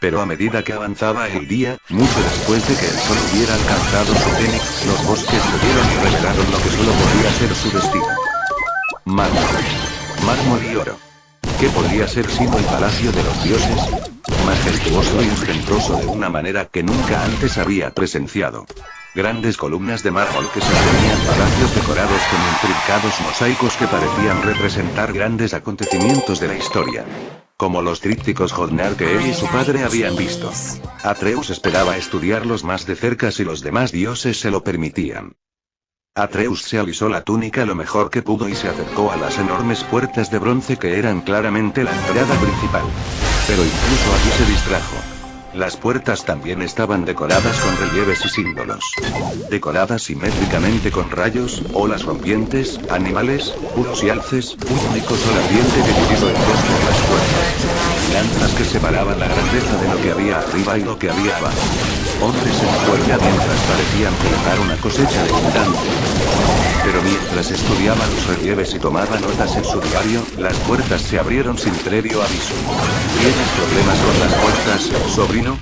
[SPEAKER 1] Pero a medida que avanzaba el día, mucho después de que el sol hubiera alcanzado su cenit, los bosques cedieron y revelaron lo que solo podía ser su destino. Mármol. Mármol y oro. ¿Qué podría ser sino el palacio de los dioses? Majestuoso y ostentoso de una manera que nunca antes había presenciado. Grandes columnas de mármol que sostenían palacios decorados con intrincados mosaicos que parecían representar grandes acontecimientos de la historia. Como los trípticos Jotnar que él y su padre habían visto. Atreus esperaba estudiarlos más de cerca si los demás dioses se lo permitían. Atreus se alisó la túnica lo mejor que pudo y se acercó a las enormes puertas de bronce que eran claramente la entrada principal. Pero incluso aquí se distrajo. Las puertas también estaban decoradas con relieves y símbolos. Decoradas simétricamente con rayos, olas rompientes, animales, puros y alces, un único sol ardiente dividido en dos por las puertas. Lanzas que separaban la grandeza de lo que había arriba y lo que había abajo. Hombres en cuerda mientras parecían celebrar una cosecha de abundante. Pero mientras estudiaba los relieves y tomaba notas en su diario, las puertas se abrieron sin previo aviso. ¿Tienes problemas con las puertas, sobrino?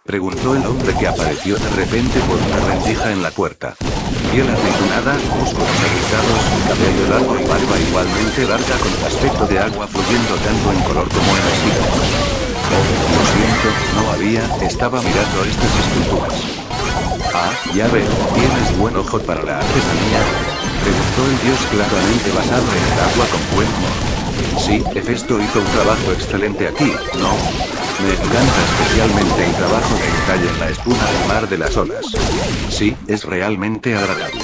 [SPEAKER 1] Preguntó el hombre que apareció de repente por una rendija en la puerta. Piel aceitunada, músculos agrietados, cabello largo y barba igualmente larga con aspecto de agua fluyendo tanto en color como en estilo. Oh, lo siento, no había, estaba mirando estas esculturas. Ah, ya veo, ¿tienes buen ojo para la artesanía? Preguntó el dios claramente basado en el agua con buen humor. Sí, Hefesto hizo un trabajo excelente aquí, ¿no? Me encanta especialmente el trabajo de detalle en la espuma del mar de las olas. Sí, es realmente agradable.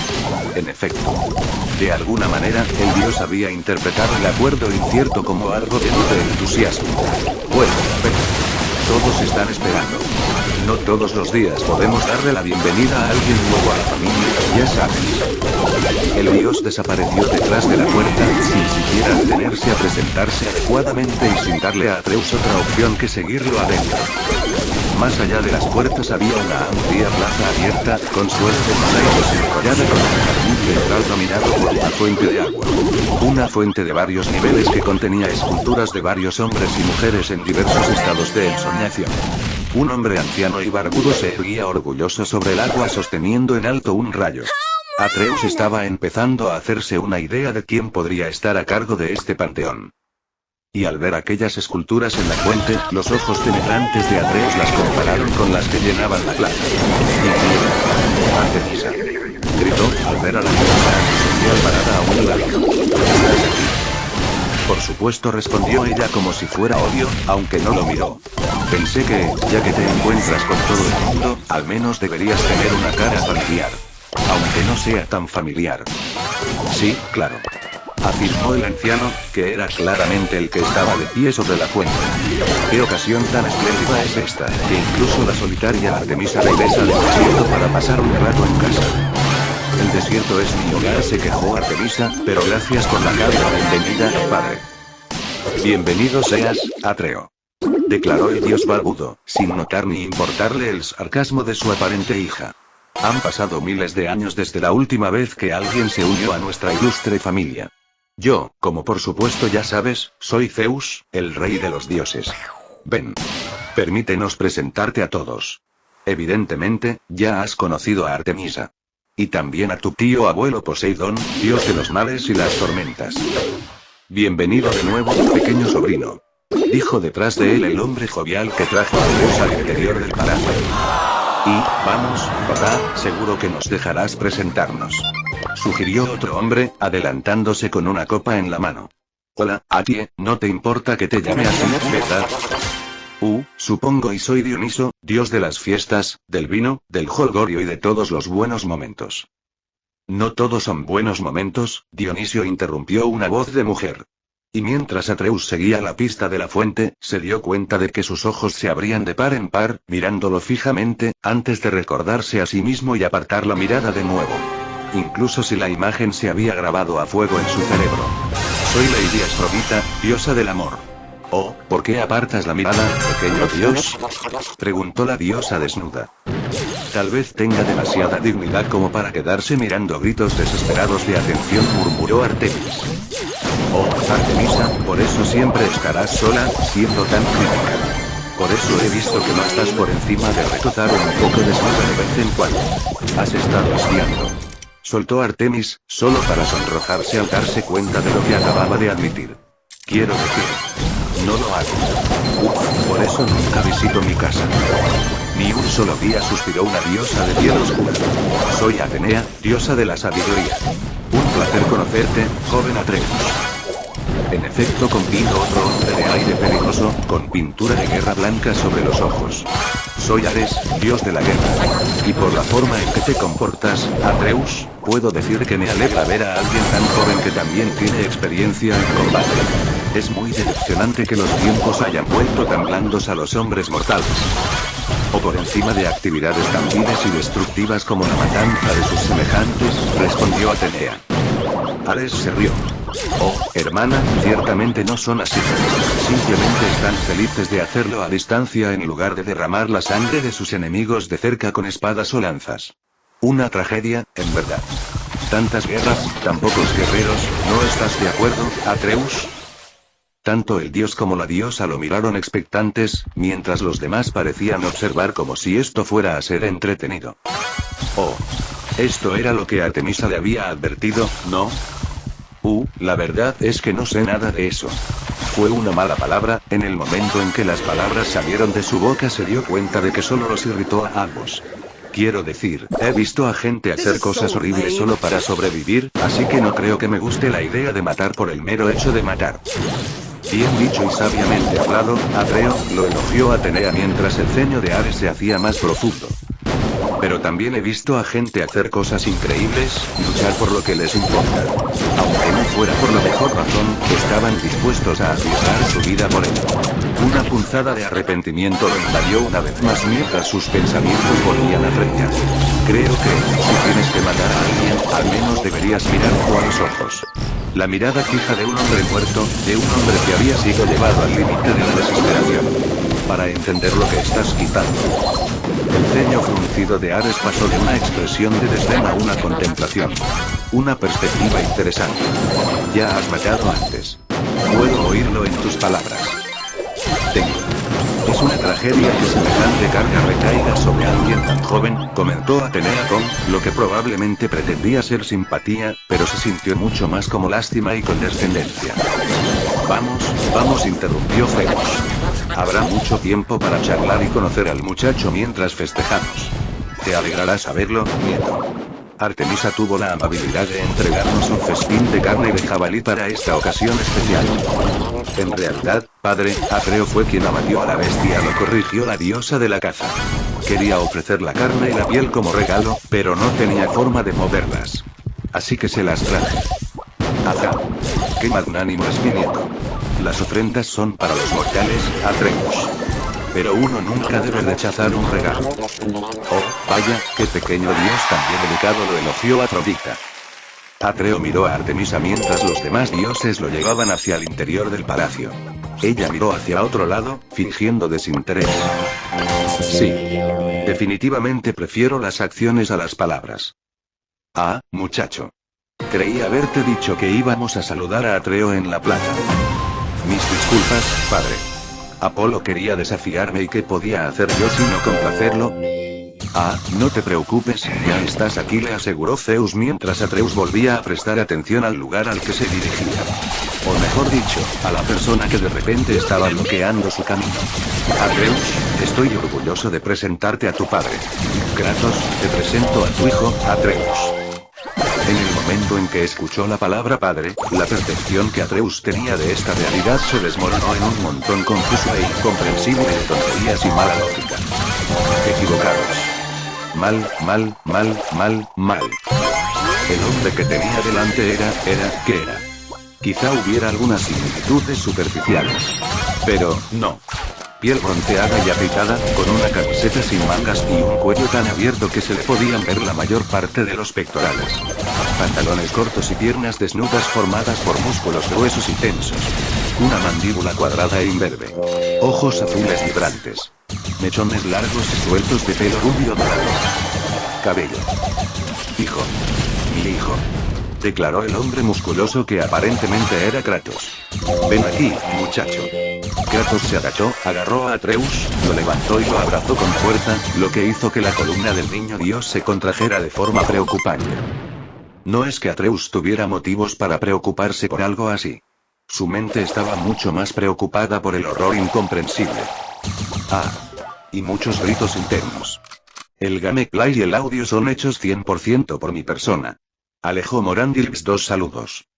[SPEAKER 1] En efecto. De alguna manera, el dios había interpretado el acuerdo incierto como algo lleno de entusiasmo. Bueno, pero todos están esperando. No todos los días podemos darle la bienvenida a alguien nuevo a la familia, ya sabes. El dios desapareció detrás de la puerta, sin siquiera detenerse a presentarse adecuadamente y sin darle a Atreus otra opción que seguirlo adentro. Más allá de las puertas había una amplia plaza abierta, con suelos de mosaicos y decorada con un jardín central dominado por una fuente de agua. Una fuente de varios niveles que contenía esculturas de varios hombres y mujeres en diversos estados de ensoñación. Un hombre anciano y barbudo se erguía orgulloso sobre el agua sosteniendo en alto un rayo. Atreus estaba empezando a hacerse una idea de quién podría estar a cargo de este panteón. Y al ver aquellas esculturas en la fuente, los ojos penetrantes de Atreus las compararon con las que llenaban la plaza. Artemisa, gritó al ver a la diosa artificial parada a un lado. ¿Estás aquí? Por supuesto, respondió ella como si fuera obvio, aunque no lo miró. Pensé que, ya que te encuentras con todo el mundo, al menos deberías tener una cara familiar. Aunque no sea tan familiar. Sí, claro. Afirmó el anciano, que era claramente el que estaba de pie sobre la fuente. ¿Qué ocasión tan espléndida es esta, que incluso la solitaria Artemisa regresa del desierto para pasar un rato en casa? El desierto es mi hogar, se quejó Artemisa, pero gracias por la cálida bienvenida, padre. Bienvenido seas, Atreo. Declaró el dios barbudo, sin notar ni importarle el sarcasmo de su aparente hija. Han pasado miles de años desde la última vez que alguien se unió a nuestra ilustre familia. Yo, como por supuesto ya sabes, soy Zeus, el rey de los dioses. Ven. Permítenos presentarte a todos. Evidentemente, ya has conocido a Artemisa. Y también a tu tío abuelo Poseidón, dios de los mares y las tormentas. Bienvenido de nuevo, pequeño sobrino. Dijo detrás de él el hombre jovial que trajo a Zeus al interior del palacio. Y, vamos, papá, seguro que nos dejarás presentarnos. Sugirió otro hombre, adelantándose con una copa en la mano. Hola, Atie, no te importa que te llame así, ¿verdad? Supongo, y soy Dioniso, dios de las fiestas, del vino, del jolgorio y de todos los buenos momentos. No todos son buenos momentos, Dionisio interrumpió una voz de mujer. Y mientras Atreus seguía la pista de la fuente, se dio cuenta de que sus ojos se abrían de par en par, mirándolo fijamente, antes de recordarse a sí mismo y apartar la mirada de nuevo. Incluso si la imagen se había grabado a fuego en su cerebro. Soy Lady Afrodita, diosa del amor. Oh, ¿por qué apartas la mirada, pequeño dios? Preguntó la diosa desnuda. Tal vez tenga demasiada dignidad como para quedarse mirando. Gritos desesperados de atención, murmuró Artemis. Oh, Artemisa, por eso siempre estarás sola, siendo tan crítica. Por eso he visto que no estás por encima de retozar un poco desnuda de vez en cuando. Has estado espiando. Soltó Artemis, solo para sonrojarse al darse cuenta de lo que acababa de admitir. Quiero decir, no lo hago. Por eso nunca visito mi casa. Ni un solo día, suspiró una diosa de piel oscura. Soy Atenea, diosa de la sabiduría. Un placer conocerte, joven Atreus. En efecto, convino otro hombre de aire peligroso, con pintura de guerra blanca sobre los ojos. Soy Ares, dios de la guerra. Y por la forma en que te comportas, Atreus, puedo decir que me alegra ver a alguien tan joven que también tiene experiencia en combate. Es muy decepcionante que los tiempos hayan vuelto tan blandos a los hombres mortales. O por encima de actividades tan viles y destructivas como la matanza de sus semejantes, respondió Atenea. Ares se rió. Oh, hermana, ciertamente no son así. Simplemente están felices de hacerlo a distancia en lugar de derramar la sangre de sus enemigos de cerca con espadas o lanzas. Una tragedia, en verdad. Tantas guerras, tan pocos guerreros, ¿no estás de acuerdo, Atreus? Tanto el dios como la diosa lo miraron expectantes, mientras los demás parecían observar como si esto fuera a ser entretenido. Oh. Esto era lo que Artemisa le había advertido, ¿no? La verdad es que no sé nada de eso. Fue una mala palabra. En el momento en que las palabras salieron de su boca se dio cuenta de que solo los irritó a ambos. Quiero decir, he visto a gente hacer cosas horribles solo para sobrevivir, así que no creo que me guste la idea de matar por el mero hecho de matar. Bien dicho y sabiamente hablado, Atreo, lo elogió Atenea mientras el ceño de Ares se hacía más profundo. Pero también he visto a gente hacer cosas increíbles, luchar por lo que les importa. Aunque no fuera por la mejor razón, estaban dispuestos a arriesgar su vida por él. Una punzada de arrepentimiento lo invadió una vez más mientras sus pensamientos volvían a frenar. Creo que, si tienes que matar a alguien, al menos deberías mirarlo a los ojos. La mirada fija de un hombre muerto, de un hombre que había sido llevado al límite de la desesperación. Para entender lo que estás quitando. El ceño fruncido de Ares pasó de una expresión de desdén a una contemplación. Una perspectiva interesante. Ya has matado antes. Puedo oírlo en tus palabras. Es una tragedia que semejante carga recaiga sobre alguien tan joven, comentó Atenea con lo que probablemente pretendía ser simpatía, pero se sintió mucho más como lástima y condescendencia. Vamos, interrumpió Zeus. Habrá mucho tiempo para charlar y conocer al muchacho mientras festejamos. Te alegrará saberlo, nieto. Artemisa tuvo la amabilidad de entregarnos un festín de carne de jabalí para esta ocasión especial. En realidad, padre, Atreo fue quien abatió a la bestia, lo corrigió la diosa de la caza. Quería ofrecer la carne y la piel como regalo, pero no tenía forma de moverlas. Así que se las traje. Ajá. Qué magnánimo es mi nieto. Las ofrendas son para los mortales, Atreus. Pero uno nunca debe rechazar un regalo. Oh, vaya, qué pequeño dios también delicado, lo elogió Afrodita. Atreo miró a Artemisa mientras los demás dioses lo llevaban hacia el interior del palacio. Ella miró hacia otro lado, fingiendo desinterés. Sí. Definitivamente prefiero las acciones a las palabras. Ah, muchacho. Creí haberte dicho que íbamos a saludar a Atreo en la plaza. Mis disculpas, padre. Apolo quería desafiarme y ¿qué podía hacer yo sino complacerlo? Ah, no te preocupes, ya estás aquí, le aseguró Zeus mientras Atreus volvía a prestar atención al lugar al que se dirigía. O mejor dicho, a la persona que de repente estaba bloqueando su camino. Atreus, estoy orgulloso de presentarte a tu padre. Kratos, te presento a tu hijo, Atreus. En el momento en que escuchó la palabra padre, la percepción que Atreus tenía de esta realidad se desmoronó en un montón confuso e incomprensible de tonterías y mala lógica. Equivocados. Mal. El hombre que tenía delante ¿qué era? Quizá hubiera algunas similitudes superficiales. Pero, no. Piel bronceada y apretada, con una camiseta sin mangas y un cuello tan abierto que se le podían ver la mayor parte de los pectorales. Pantalones cortos y piernas desnudas formadas por músculos gruesos y tensos. Una mandíbula cuadrada e imberbe. Ojos azules vibrantes. Mechones largos y sueltos de pelo rubio dorado. Cabello. Hijo. Mi hijo. Declaró el hombre musculoso que aparentemente era Kratos. Ven aquí, muchacho. Kratos se agachó, agarró a Atreus, lo levantó y lo abrazó con fuerza, lo que hizo que la columna del niño dios se contrajera de forma preocupante. No es que Atreus tuviera motivos para preocuparse por algo así. Su mente estaba mucho más preocupada por el horror incomprensible. Ah. Y muchos gritos internos. El gameplay y el audio son hechos 100% por mi persona. Alejo Morandilx 2 saludos.